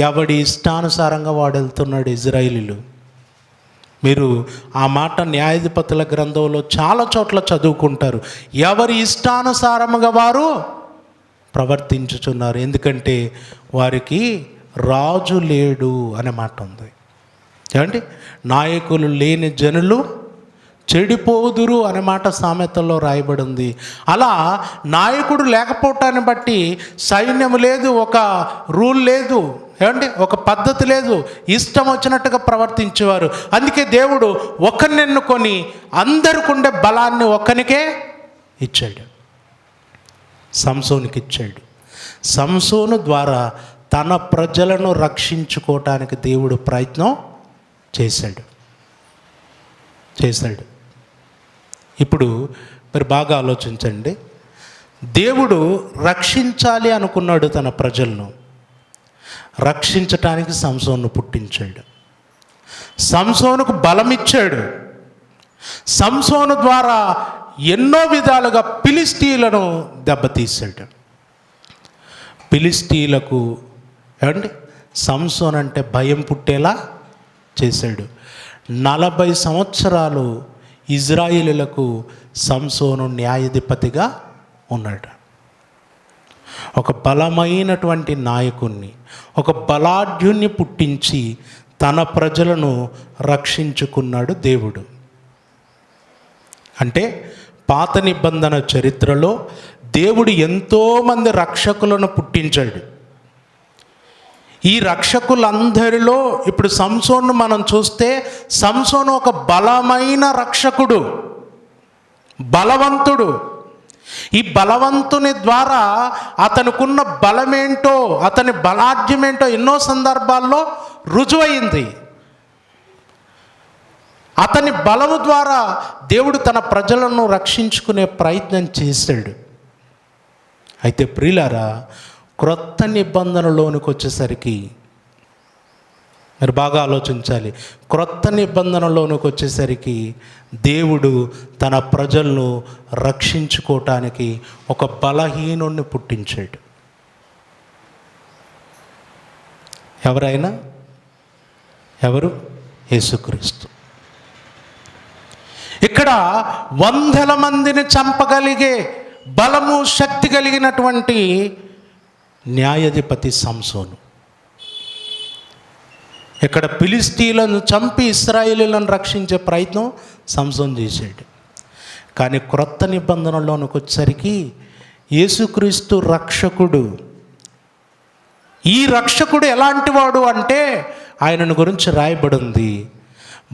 ఎవడి ఇష్టానుసారంగా వాడు వెళ్తున్నాడు. ఇజ్రాయేలీలు, మీరు ఆ మాట న్యాయాధిపతుల గ్రంథంలో చాలా చోట్ల చదువుకుంటారు. ఎవరి ఇష్టానుసారముగా వారు ప్రవర్తించుచున్నారు, ఎందుకంటే వారికి రాజు లేడు అనే మాట ఉంది. ఏమండి, నాయకులు లేని జనులు చెడిపోదురు అనే మాట సామెతల్లో రాయబడి ఉంది. అలా నాయకుడు లేకపోవటాన్ని బట్టి సైన్యం లేదు, ఒక రూల్ లేదు, ఏమండి, ఒక పద్ధతి లేదు, ఇష్టం వచ్చినట్టుగా ప్రవర్తించేవారు. అందుకే దేవుడు ఒకరిని ఎన్నుకొని అందరికి ఉండే బలాన్ని ఒకనికే ఇచ్చాడు, సంసోనుకి ఇచ్చాడు. సంసోను ద్వారా తన ప్రజలను రక్షించుకోవటానికి దేవుడు ప్రయత్నం చేశాడు. ఇప్పుడు మీరు బాగా ఆలోచించండి. దేవుడు రక్షించాలి అనుకున్నాడు తన ప్రజలను. రక్షించటానికి సంసోను పుట్టించాడు. సంసోనుకు బలం ఇచ్చాడు. సంసోను ద్వారా ఎన్నో విధాలుగా ఫిలిష్తీయులను దెబ్బతీశాడు. ఫిలిష్తీయులకు ఏమండి సంసోను అంటే భయం పుట్టేలా చేశాడు. 40 సంవత్సరాలు ఇజ్రాయేలులకు సంసోను న్యాయాధిపతిగా ఉన్నాడు. ఒక బలమైనటువంటి నాయకుణ్ణి, ఒక బలాఢ్యుణ్ణి పుట్టించి తన ప్రజలను రక్షించుకున్నాడు దేవుడు. అంటే పాత నిబంధన చరిత్రలో దేవుడు ఎంతోమంది రక్షకులను పుట్టించాడు. ఈ రక్షకులందరిలో ఇప్పుడు సంసోను మనం చూస్తే, సంసోను ఒక బలమైన రక్షకుడు, బలవంతుడు. ఈ బలవంతుని ద్వారా అతనుకున్న బలమేంటో, అతని బలాఢ్యమేంటో ఎన్నో సందర్భాల్లో రుజువైంది. అతని బలము ద్వారా దేవుడు తన ప్రజలను రక్షించుకునే ప్రయత్నం చేశాడు. అయితే ప్రియులారా, క్రొత్త నిబంధనలోనికి వచ్చేసరికి మీరు బాగా ఆలోచించాలి. క్రొత్త నిబంధనలోనికి వచ్చేసరికి దేవుడు తన ప్రజలను రక్షించుకోవటానికి ఒక బలహీనుణ్ణి పుట్టించాడు. ఎవరు? యేసుక్రీస్తు. ఇక్కడ 100 మందిని చంపగలిగే బలము, శక్తి కలిగినటువంటి న్యాయాధిపతి సంసోను. ఇక్కడ ఫిలిష్తీయులను చంపి ఇశ్రాయేలీయులను రక్షించే ప్రయత్నం సంసోను చేశాడు. కానీ క్రొత్త నిబంధనలోనికి వచ్చేసరికి యేసుక్రీస్తు రక్షకుడు. ఈ రక్షకుడు ఎలాంటి వాడు అంటే ఆయనను గురించి రాయబడింది,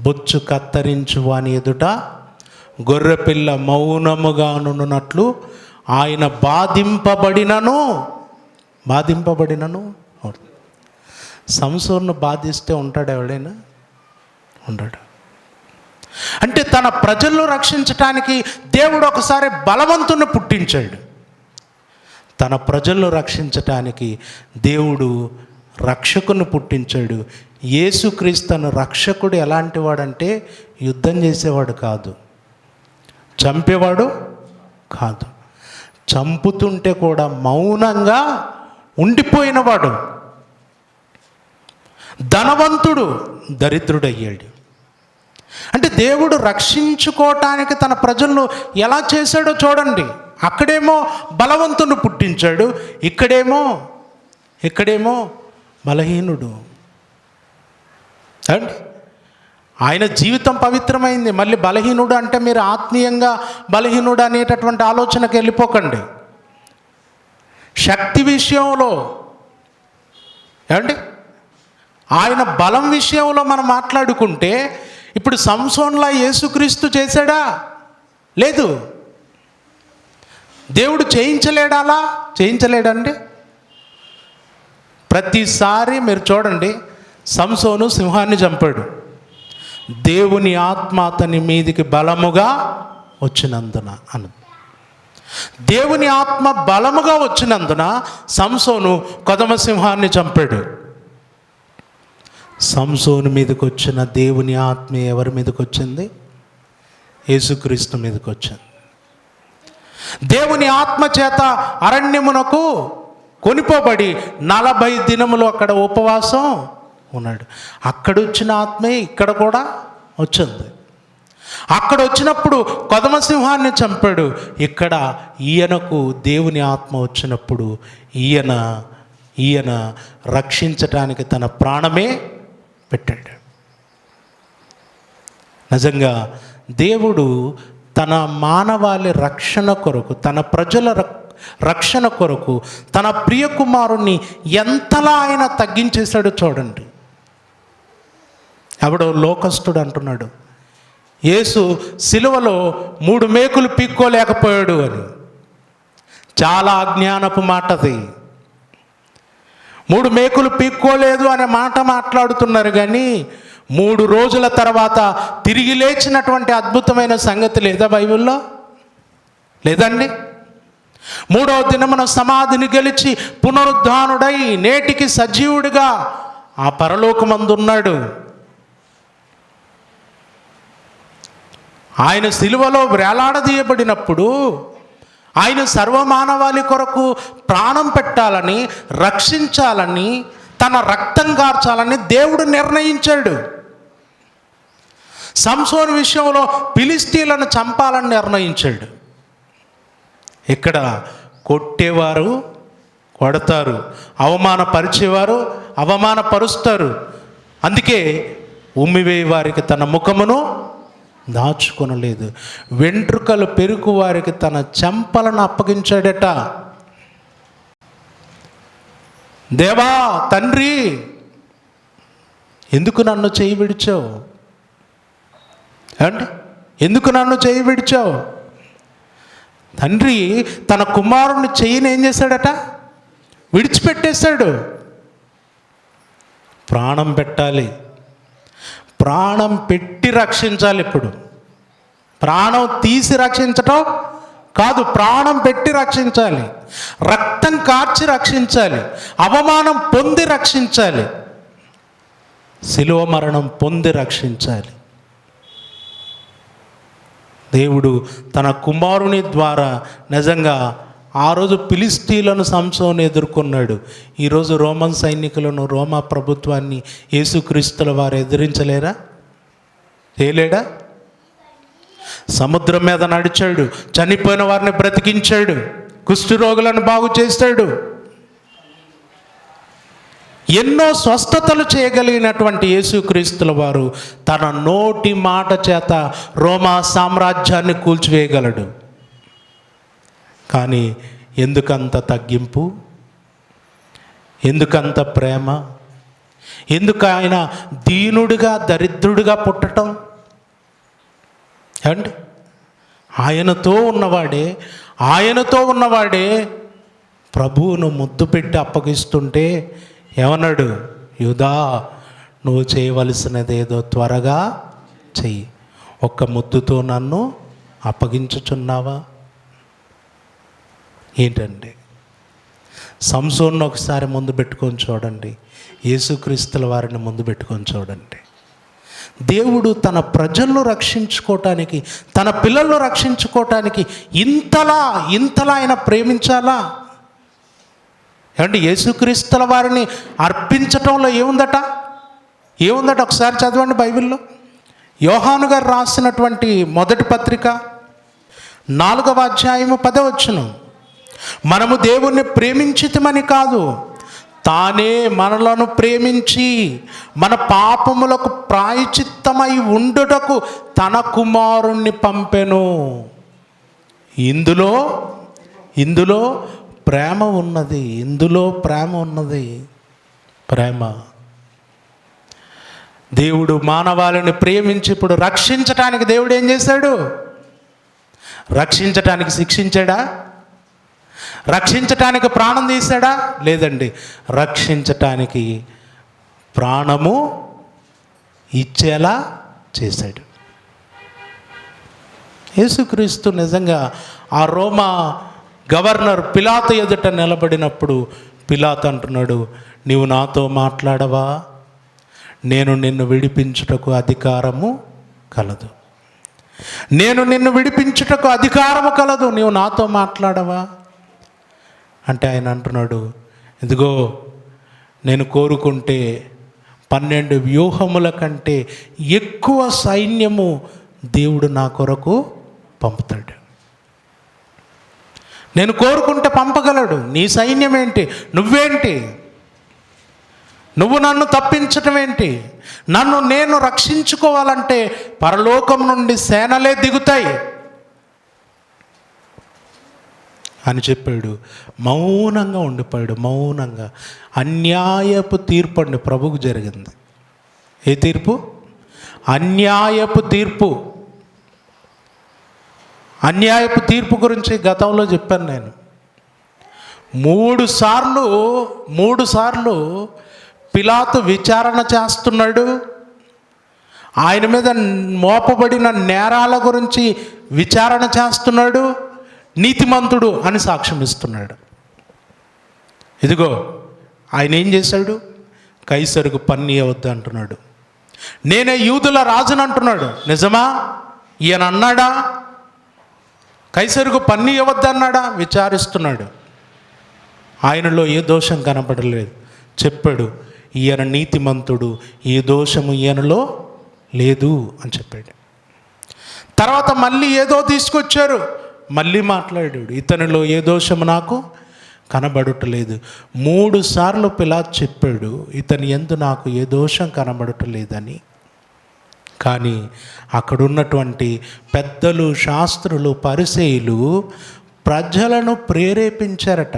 బొచ్చు కత్తరించు వాని ఎదుట గొర్రెపిల్ల మౌనముగా నున్నట్లు ఆయన బాధింపబడినను. సంసోను బాధిస్తే ఉంటాడు ఎవడైనా? ఉండడు. అంటే తన ప్రజలను రక్షించటానికి దేవుడు ఒకసారి బలవంతుని పుట్టించాడు. తన ప్రజలను రక్షించటానికి దేవుడు రక్షకుని పుట్టించాడు. యేసుక్రీస్తు రక్షకుడు ఎలాంటి వాడంటే యుద్ధం చేసేవాడు కాదు, చంపేవాడు కాదు, చంపుతుంటే కూడా మౌనంగా ఉండిపోయినవాడు. ధనవంతుడు దరిద్రుడయ్యాడు. అంటే దేవుడు రక్షించుకోవటానికి తన ప్రజలను ఎలా చేశాడో చూడండి. అక్కడేమో బలవంతుని పుట్టించాడు, ఇక్కడేమో బలహీనుడు. అండి, ఆయన జీవితం పవిత్రమైంది. మళ్ళీ బలహీనుడు అంటే మీరు ఆత్మీయంగా బలహీనుడు అనేటటువంటి ఆలోచనకు వెళ్ళిపోకండి. శక్తి విషయంలో ఏమండి, ఆయన బలం విషయంలో మనం మాట్లాడుకుంటే ఇప్పుడు సంసోన్లా యేసుక్రీస్తు చేశాడా? లేదు. దేవుడు చేయించలేడండి. ప్రతిసారి మీరు చూడండి, సంసోను సింహాన్ని చంపాడు. దేవుని ఆత్మ అతని మీదికి బలముగా వచ్చినందున దేవుని ఆత్మ బలముగా వచ్చినందున సంసోను కొదమ సింహాన్ని చంపాడు. సంసోను మీదకి వచ్చిన దేవుని ఆత్మ ఎవరి మీదకి వచ్చింది? యేసుక్రీస్తు మీదకి వచ్చింది. దేవుని ఆత్మ చేత అరణ్యమునకు కొనిపోబడి 40 దినములు అక్కడ ఉపవాసం ఉన్నాడు. అక్కడొచ్చిన ఆత్మే ఇక్కడ కూడా వచ్చింది. అక్కడ వచ్చినప్పుడు కొదమ సింహాన్ని చంపాడు. ఇక్కడ ఈయనకు దేవుని ఆత్మ వచ్చినప్పుడు ఈయన రక్షించటానికి తన ప్రాణమే పెట్టాడు. నిజంగా దేవుడు తన మానవాళి రక్షణ కొరకు, తన ప్రజల రక్షణ కొరకు తన ప్రియ కుమారుణ్ణి ఎంతలా ఆయన తగ్గించేశాడో చూడండి. ఎవడో లోకస్తుడు అంటున్నాడు, యేసు సిలువలో 3 మేకులు పీక్కోలేకపోయాడు అని. చాలా అజ్ఞానపు మాటది. 3 మేకులు పీక్కోలేదు అనే మాట మాట్లాడుతున్నారు, కానీ 3 రోజుల తర్వాత తిరిగి లేచినటువంటి అద్భుతమైన సంగతి లేదా బైబిల్లో? లేదండి. 3వ దినమున సమాధిని గెలిచి పునరుద్ధానుడై నేటికి సజీవుడిగా ఆ పరలోకమందున్నాడు. ఆయన సిలువలో వేలాడదీయబడినప్పుడు ఆయన సర్వమానవాళి కొరకు ప్రాణం పెట్టాలని, రక్షించాలని, తన రక్తం కార్చాలని దేవుడు నిర్ణయించాడు. సంసోను విషయంలో ఫిలిష్తీయులను చంపాలని నిర్ణయించాడు. ఇక్కడ కొట్టేవారు కొడతారు, అవమానపరిచేవారు అవమానపరుస్తారు. అందుకే ఉమ్మివేయి వారికి తన ముఖమును దాచుకొనలేదు, వెంట్రుకలు పెరుకు వారికి తన చెంపలను అప్పగించాడట. దేవా, తండ్రి, ఎందుకు నన్ను చేయి విడిచావు? అంటే ఎందుకు నన్ను చేయి విడిచావు? తండ్రి తన కుమారుని చెయ్యిని ఏం చేశాడట? విడిచిపెట్టేశాడు. ప్రాణం పెట్టాలి, ప్రాణం పెట్టి రక్షించాలి. ఇప్పుడు ప్రాణం తీసి రక్షించటం కాదు, ప్రాణం పెట్టి రక్షించాలి, రక్తం కార్చి రక్షించాలి, అవమానం పొంది రక్షించాలి, శిలువ మరణం పొంది రక్షించాలి. దేవుడు తన కుమారుని ద్వారా నిజంగా ఆ రోజు ఫిలిష్తీయులను సంసోను ఎదుర్కొన్నాడు. ఈరోజు రోమన్ సైనికులను, రోమా ప్రభుత్వాన్ని యేసుక్రీస్తుల వారు ఎదిరించలేరా? చేయలేడా? సముద్రం మీద నడిచాడు, చనిపోయిన వారిని బ్రతికించాడు, కుష్ఠరోగులను బాగు చేశాడు. ఎన్నో స్వస్థతలు చేయగలిగినటువంటి యేసుక్రీస్తుల వారు తన నోటి మాట చేత రోమా సామ్రాజ్యాన్ని కూల్చివేయగలడు. కానీ ఎందుకంత తగ్గింపు? ఎందుకంత ప్రేమ? ఎందుకు ఆయన దీనుడిగా, దరిద్రుడిగా పుట్టడం? అండి, ఆయనతో ఉన్నవాడే ప్రభువును ముద్దు పెట్టి అప్పగిస్తుంటే ఏమన్నాడు? యూదా, నువ్వు చేయవలసినదేదో త్వరగా చెయ్యి, ఒక్క ముద్దుతో నన్ను అప్పగించుచున్నావా? ఏంటండి, సంసోన్ను ఒకసారి ముందు పెట్టుకొని చూడండి, యేసుక్రీస్తుల వారిని ముందు పెట్టుకొని చూడండి. దేవుడు తన ప్రజలను రక్షించుకోవటానికి, తన పిల్లలను రక్షించుకోవటానికి ఇంతలా ఆయన ప్రేమించాలా? ఏమంటే యేసుక్రీస్తుల వారిని అర్పించటంలో ఏముందట? ఒకసారి చదవండి బైబిల్లో. యోహాను గారు రాసినటువంటి మొదటి పత్రిక 4వ అధ్యాయము 10వ వచనం, మనము దేవుణ్ణి ప్రేమించితమని కాదు, తానే మనలను ప్రేమించి మన పాపములకు ప్రాయచిత్తమై ఉండుటకు తన కుమారుణ్ణి పంపెను. ఇందులో ప్రేమ ఉన్నది. ప్రేమ. దేవుడు మానవాళిని ప్రేమించి ఇప్పుడు రక్షించటానికి దేవుడు ఏం చేశాడు? రక్షించటానికి శిక్షించాడా? రక్షించటానికి ప్రాణం తీశాడా? లేదండి, రక్షించటానికి ప్రాణము ఇచ్చేలా చేశాడు. యేసుక్రీస్తు నిజంగా ఆ రోమా గవర్నర్ పిలాతు ఎదుట నిలబడినప్పుడు పిలాతు అంటున్నాడు, నీవు నాతో మాట్లాడవా? నేను నిన్ను విడిపించుటకు అధికారము కలదు. నీవు నాతో మాట్లాడవా? అంటే ఆయన అంటున్నాడు, ఇదిగో నేను కోరుకుంటే 12 వ్యూహముల కంటే ఎక్కువ సైన్యము దేవుడు నా కొరకు పంపుతాడు. నేను కోరుకుంటే పంపగలడు. నీ సైన్యం ఏంటి? నువ్వేంటి? నువ్వు నన్ను తప్పించటం ఏంటి? నేను రక్షించుకోవాలంటే పరలోకం నుండి సేనలే దిగుతాయి అని చెప్పాడు. మౌనంగా ఉండిపోయాడు. మౌనంగా. అన్యాయపు తీర్పు అండి ప్రభువుకు జరిగింది. ఏ తీర్పు? అన్యాయపు తీర్పు. అన్యాయపు తీర్పు గురించి గతంలో చెప్పాను నేను. 3 సార్లు పిలాతు విచారణ చేస్తున్నాడు. ఆయన మీద మోపబడిన నేరాల గురించి విచారణ చేస్తున్నాడు. నీతిమంతుడు అని సాక్ష్యం ఇస్తున్నాడు. ఇదిగో ఆయన ఏం చేశాడు? కైసరుకు పన్ను ఇవ్వద్దు అంటున్నాడు. నేనే యూదుల రాజును అంటున్నాడు. నిజమా? ఈయన అన్నాడా? కైసరుకు పన్ను ఇవ్వద్దు అన్నాడా? విచారిస్తున్నాడు. ఆయనలో ఏ దోషం కనపడలేదు. చెప్పాడు, ఈయన నీతిమంతుడు, ఏ దోషము ఈయనలో లేదు అని చెప్పాడు. తర్వాత మళ్ళీ ఏదో తీసుకొచ్చారు. మళ్ళీ మాట్లాడాడు, ఇతనిలో ఏ దోషము నాకు కనబడటలేదు. 3 సార్లు పిలాతు చెప్పాడు, ఇతని యందు నాకు ఏ దోషం కనబడటలేదని. కానీ అక్కడున్నటువంటి పెద్దలు, శాస్త్రులు, పరిసయ్యులు ప్రజలను ప్రేరేపించారట.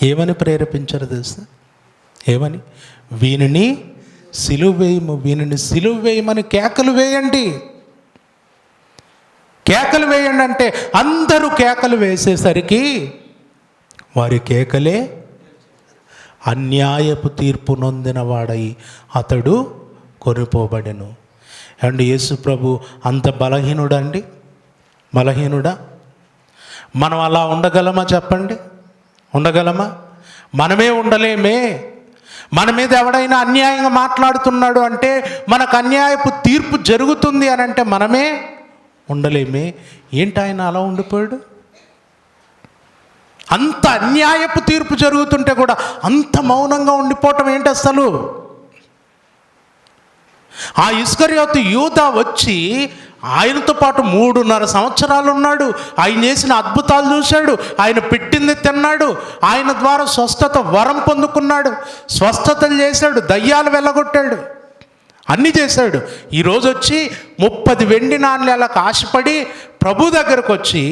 ఏమని ప్రేరేపించారు తెలుసా? ఏమని? వీనిని సిలువ వేయమని కేకలు వేయండి అంటే అందరూ కేకలు వేసేసరికి వారి కేకలే అన్యాయపు తీర్పు నొందిన వాడై అతడు కొనిపోబడెను. అండ్ యేసు ప్రభు అంత బలహీనుడా? మనం అలా ఉండగలమా చెప్పండి? ఉండగలమా? మనమే ఉండలేమే. మన మీద ఎవడైనా అన్యాయంగా మాట్లాడుతున్నాడు అంటే, మనకు అన్యాయపు తీర్పు జరుగుతుంది అని అంటే మనమే ఉండలేమే. ఏంటి ఆయన అలా ఉండిపోయాడు? అంత అన్యాయపు తీర్పు జరుగుతుంటే కూడా అంత మౌనంగా ఉండిపోవటం ఏంటి అసలు? ఆ ఇస్కరియోతు యూదా వచ్చి ఆయనతో పాటు 3.5 సంవత్సరాలు ఉన్నాడు. ఆయన చేసిన అద్భుతాలు చూశాడు. ఆయన పెట్టింది తిన్నాడు. ఆయన ద్వారా స్వస్థత వరం పొందుకున్నాడు. స్వస్థతలు చేశాడు. దయ్యాలు వెళ్ళగొట్టాడు. అన్నీ చేశాడు. ఈరోజు వచ్చి 30 వెండి నాణ్యాలకు ఆశపడి ప్రభు దగ్గరకు వచ్చి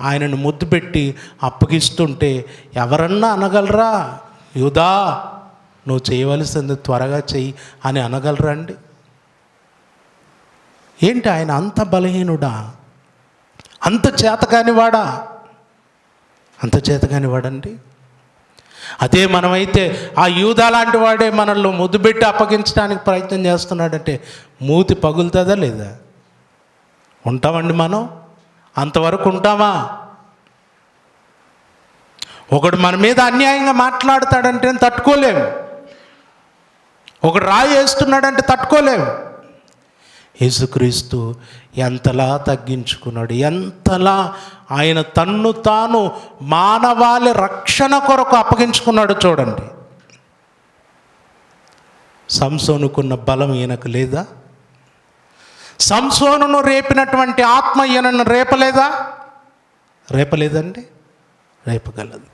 ఆయనను ముద్దు పెట్టి అప్పగిస్తుంటే ఎవరన్నా అనగలరా? యూదా, నువ్వు చేయవలసింది త్వరగా చెయ్యి అని అనగలరా అండి? ఏంటి ఆయన అంత బలహీనుడా? అంత చేతకానివాడా? అంత చేతకానివాడండి. అదే మనమైతే ఆ యూదా లాంటి వాడే మనల్ని ముద్దుపెట్టి అప్పగించడానికి ప్రయత్నం చేస్తున్నాడంటే మూతి పగులుతుందా లేదా? ఉంటామండి మనం? అంతవరకు ఉంటామా? ఒకడు మన మీద అన్యాయంగా మాట్లాడతాడంటే తట్టుకోలేము. ఒకడు రాయి వేస్తున్నాడంటే తట్టుకోలేము. యేసుక్రీస్తు ఎంతలా తగ్గించుకున్నాడు, ఎంతలా ఆయన తన్ను తాను మానవాళి రక్షణ కొరకు అప్పగించుకున్నాడు చూడండి. సంసోనుకున్న బలం ఈయనకు లేదా? సంసోనును రేపినటువంటి ఆత్మ ఈయనను రేపలేదండి? రేపగలదు.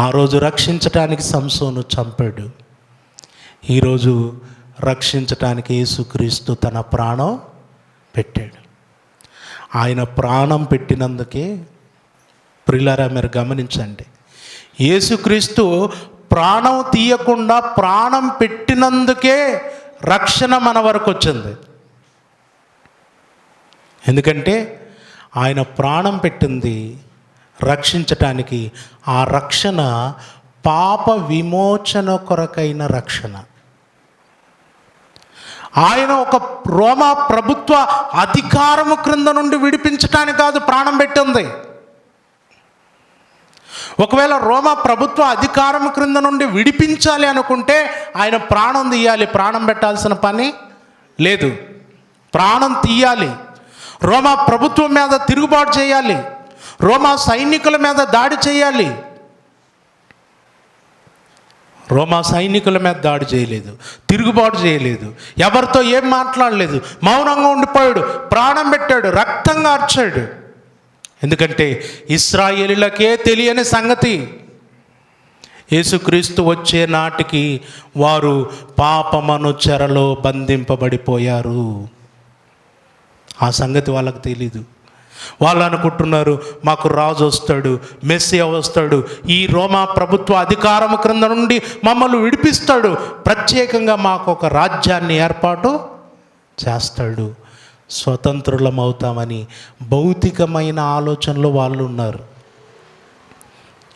ఆ రోజు రక్షించటానికి సంసోను చంపాడు. ఈరోజు రక్షించటానికి యేసుక్రీస్తు తన ప్రాణం పెట్టాడు. ఆయన ప్రాణం పెట్టినందుకే ప్రియులారా మీరు గమనించండి, యేసుక్రీస్తు ప్రాణం తీయకుండా ప్రాణం పెట్టినందుకే రక్షణ మన వరకు వచ్చింది. ఎందుకంటే ఆయన ప్రాణం పెట్టింది రక్షించటానికి. ఆ రక్షణ పాప విమోచన కొరకైన రక్షణ. ఆయన ఒక రోమా ప్రభుత్వ అధికారము క్రింద నుండి విడిపించటానికి కాదు ప్రాణం పెట్టింది. ఒకవేళ రోమా ప్రభుత్వ అధికారం క్రింద నుండి విడిపించాలి అనుకుంటే ఆయన ప్రాణం తీయాలి. ప్రాణం పెట్టాల్సిన పని లేదు. ప్రాణం తీయాలి. రోమా ప్రభుత్వం మీద తిరుగుబాటు చేయాలి. రోమా సైనికుల మీద దాడి చేయాలి. రోమా సైనికుల మీద దాడి చేయలేదు, తిరుగుబాటు చేయలేదు, ఎవరితో ఏం మాట్లాడలేదు, మౌనంగా ఉండిపోయాడు, ప్రాణం పెట్టాడు, రక్తం కార్చాడు. ఎందుకంటే ఇశ్రాయేలీలకే తెలియని సంగతి, యేసుక్రీస్తు వచ్చే నాటికి వారు పాపమను చెరలో బంధింపబడిపోయారు. ఆ సంగతి వాళ్ళకు తెలీదు. వాళ్ళు అనుకుంటున్నారు మాకు రాజు వస్తాడు, మెస్సియా వస్తాడు, ఈ రోమా ప్రభుత్వ అధికారం క్రింద నుండి మమ్మల్ని విడిపిస్తాడు, ప్రత్యేకంగా మాకు ఒక రాజ్యాన్ని ఏర్పాటు చేస్తాడు, స్వతంత్రులమవుతామని భౌతికమైన ఆలోచనలో వాళ్ళు ఉన్నారు.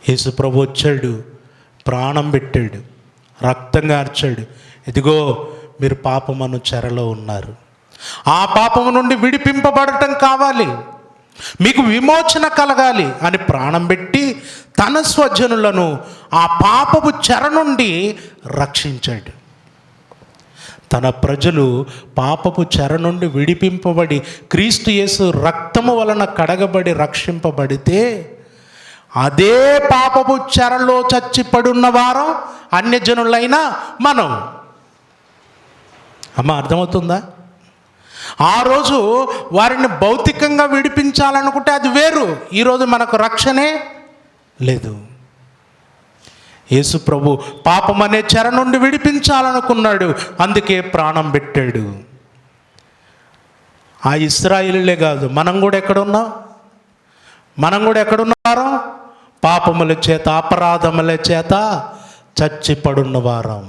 యేసు ప్రభు వచ్చాడు, ప్రాణం పెట్టాడు, రక్తం కార్చాడు. ఇదిగో మీరు పాపమను చెరలో ఉన్నారు, ఆ పాపము నుండి విడిపింపబడటం కావాలి, మీకు విమోచన కలగాలి అని ప్రాణం పెట్టి తన స్వజనులను ఆ పాపపు చెర నుండి రక్షించాడు. తన ప్రజలు పాపపు చెర నుండి విడిపింపబడి క్రీస్తు యేసు రక్తము వలన కడగబడి రక్షింపబడితే అదే పాపపు చెరలో చచ్చిపడున్న వారం అన్యజనులైన మనం. అమ్మ, అర్థమవుతుందా? ఆ రోజు వారిని భౌతికంగా విడిపించాలనుకుంటే అది వేరు. ఈరోజు మనకు రక్షణే లేదు. యేసు ప్రభు పాపం అనే చెర నుండి విడిపించాలనుకున్నాడు, అందుకే ప్రాణం పెట్టాడు. ఆ ఇశ్రాయేలీలే కాదు, మనం కూడా ఎక్కడున్నాం? మనం కూడా ఎక్కడున్నవారం? పాపముల చేత, అపరాధముల చేత చచ్చిపడున్న వారం.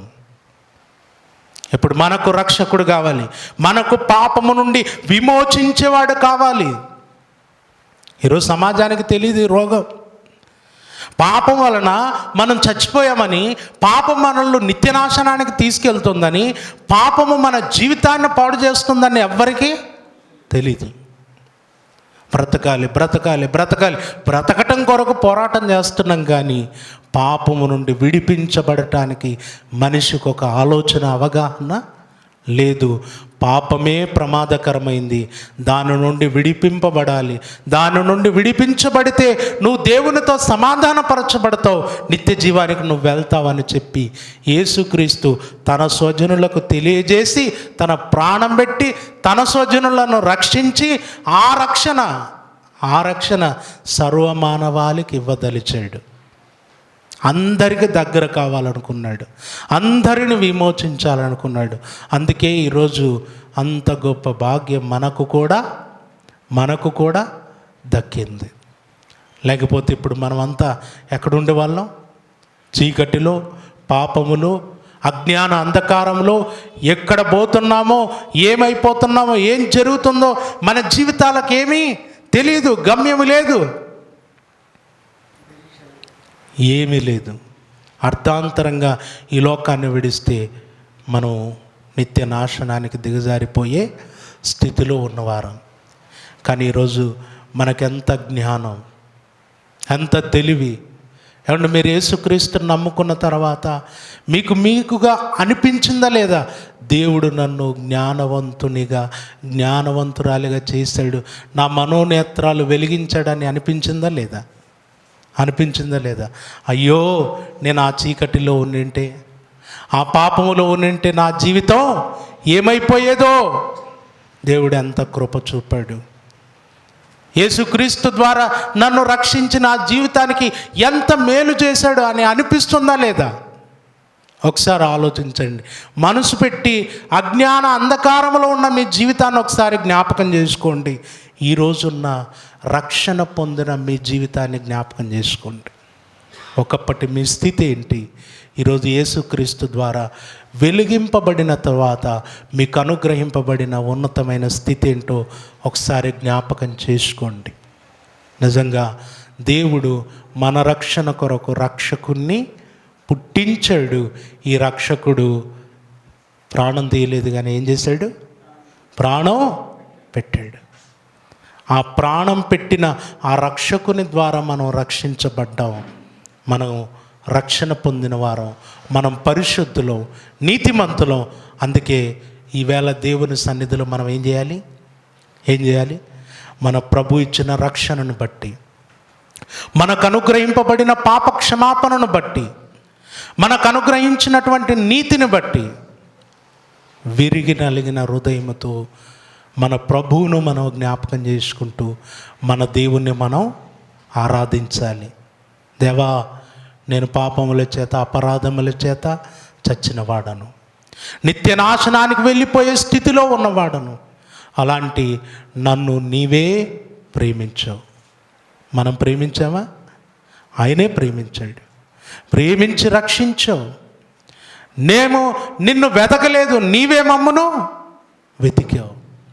ఇప్పుడు మనకు రక్షకుడు కావాలి, మనకు పాపము నుండి విమోచించేవాడు కావాలి. ఈరోజు సమాజానికి తెలియదు ఈ రోగం. పాపం వలన మనం చచ్చిపోయామని, పాపం మనల్ని నిత్యనాశనానికి తీసుకెళ్తుందని, పాపము మన జీవితాన్ని పాడు చేస్తుందని ఎవ్వరికీ తెలీదు. బ్రతకాలి బ్రతకాలి బ్రతకాలి, బ్రతకటం కొరకు పోరాటం చేస్తున్నాం, కానీ పాపము నుండి విడిపించబడటానికి మనిషికి ఒక ఆలోచన, అవగాహన లేదు. పాపమే ప్రమాదకరమైంది, దాని నుండి విడిపింపబడాలి. దాని నుండి విడిపించబడితే నువ్వు దేవునితో సమాధానపరచబడతావు, నిత్య జీవానికి నువ్వు వెళ్తావని చెప్పి యేసుక్రీస్తు తన స్వజనులకు తెలియజేసి తన ప్రాణం పెట్టి తన స్వజనులను రక్షించి ఆ రక్షణ సర్వమానవాళికి ఇవ్వదలిచాడు. అందరికి దగ్గర కావాలనుకున్నాడు, అందరిని విమోచించాలనుకున్నాడు. అందుకే ఈరోజు అంత గొప్ప భాగ్యం మనకు కూడా దక్కింది. లేకపోతే ఇప్పుడు మనమంతా ఎక్కడుండే వాళ్ళం? చీకటిలో, పాపములో, అజ్ఞాన అంధకారంలో ఎక్కడ పోతున్నామో, ఏమైపోతున్నామో, ఏం జరుగుతుందో మన జీవితాలకు ఏమీ తెలియదు, గమ్యము లేదు, ఏమీ లేదు. అర్థాంతరంగా ఈ లోకాన్ని విడిస్తే మనం నిత్య నాశనానికి దిగజారిపోయే స్థితిలో ఉన్నవారం. కానీ ఈరోజు మనకెంత జ్ఞానం, ఎంత తెలివి! ఏమంటే మీరు యేసుక్రీస్తుని నమ్ముకున్న తర్వాత మీకుగా అనిపించిందా లేదా? దేవుడు నన్ను జ్ఞానవంతురాలిగా చేశాడు, నా మనోనేత్రాలు వెలిగించాడని అనిపించిందా లేదా? అయ్యో, నేను ఆ చీకటిలో ఉండింటే, ఆ పాపములో ఉండింటే నా జీవితం ఏమైపోయేదో. దేవుడు ఎంత కృప చూపాడు! యేసుక్రీస్తు ద్వారా నన్ను రక్షించి నా జీవితానికి ఎంత మేలు చేశాడు అని అనిపిస్తుందా లేదా? ఒకసారి ఆలోచించండి. మనసు పెట్టి అజ్ఞాన అంధకారంలో ఉన్న మీ జీవితాన్ని ఒకసారి జ్ఞాపకం చేసుకోండి. ఈరోజున్న రక్షణ పొందిన మీ జీవితాన్ని జ్ఞాపకం చేసుకోండి. ఒకప్పటి మీ స్థితి ఏంటి? ఈరోజు యేసుక్రీస్తు ద్వారా వెలిగింపబడిన తర్వాత మీకు అనుగ్రహింపబడిన ఉన్నతమైన స్థితి ఏంటో ఒకసారి జ్ఞాపకం చేసుకోండి. నిజంగా దేవుడు మన రక్షణ కొరకు రక్షకుణ్ణి పుట్టించాడు. ఈ రక్షకుడు ప్రాణం తీయలేదు, కానీ ఏం చేశాడు? ప్రాణం పెట్టాడు. ఆ ప్రాణం పెట్టిన ఆ రక్షకుని ద్వారా మనం రక్షించబడ్డాం, మనం రక్షణ పొందిన వారం, మనం పరిశుద్ధులం, నీతిమంతులం. అందుకే ఈవేళ దేవుని సన్నిధిలో మనం ఏం చేయాలి? మన ప్రభు ఇచ్చిన రక్షణను బట్టి, మనకు అనుగ్రహింపబడిన పాప క్షమాపణను బట్టి, మనకు అనుగ్రహించినటువంటి నీతిని బట్టి విరిగి నలిగిన హృదయముతో మన ప్రభువును మనం జ్ఞాపకం చేసుకుంటూ మన దేవుణ్ణి మనం ఆరాధించాలి. దేవా, నేను పాపముల చేత అపరాధముల చేత చచ్చినవాడను, నిత్య నాశనానికి వెళ్ళిపోయే స్థితిలో ఉన్నవాడను. అలాంటి నన్ను నీవే ప్రేమించావు. మనం ప్రేమించావా? ఆయనే ప్రేమించాడు, ప్రేమించి రక్షించావు. నేను నిన్ను వెతకలేదు, నీవే మమ్మను వెతికావు.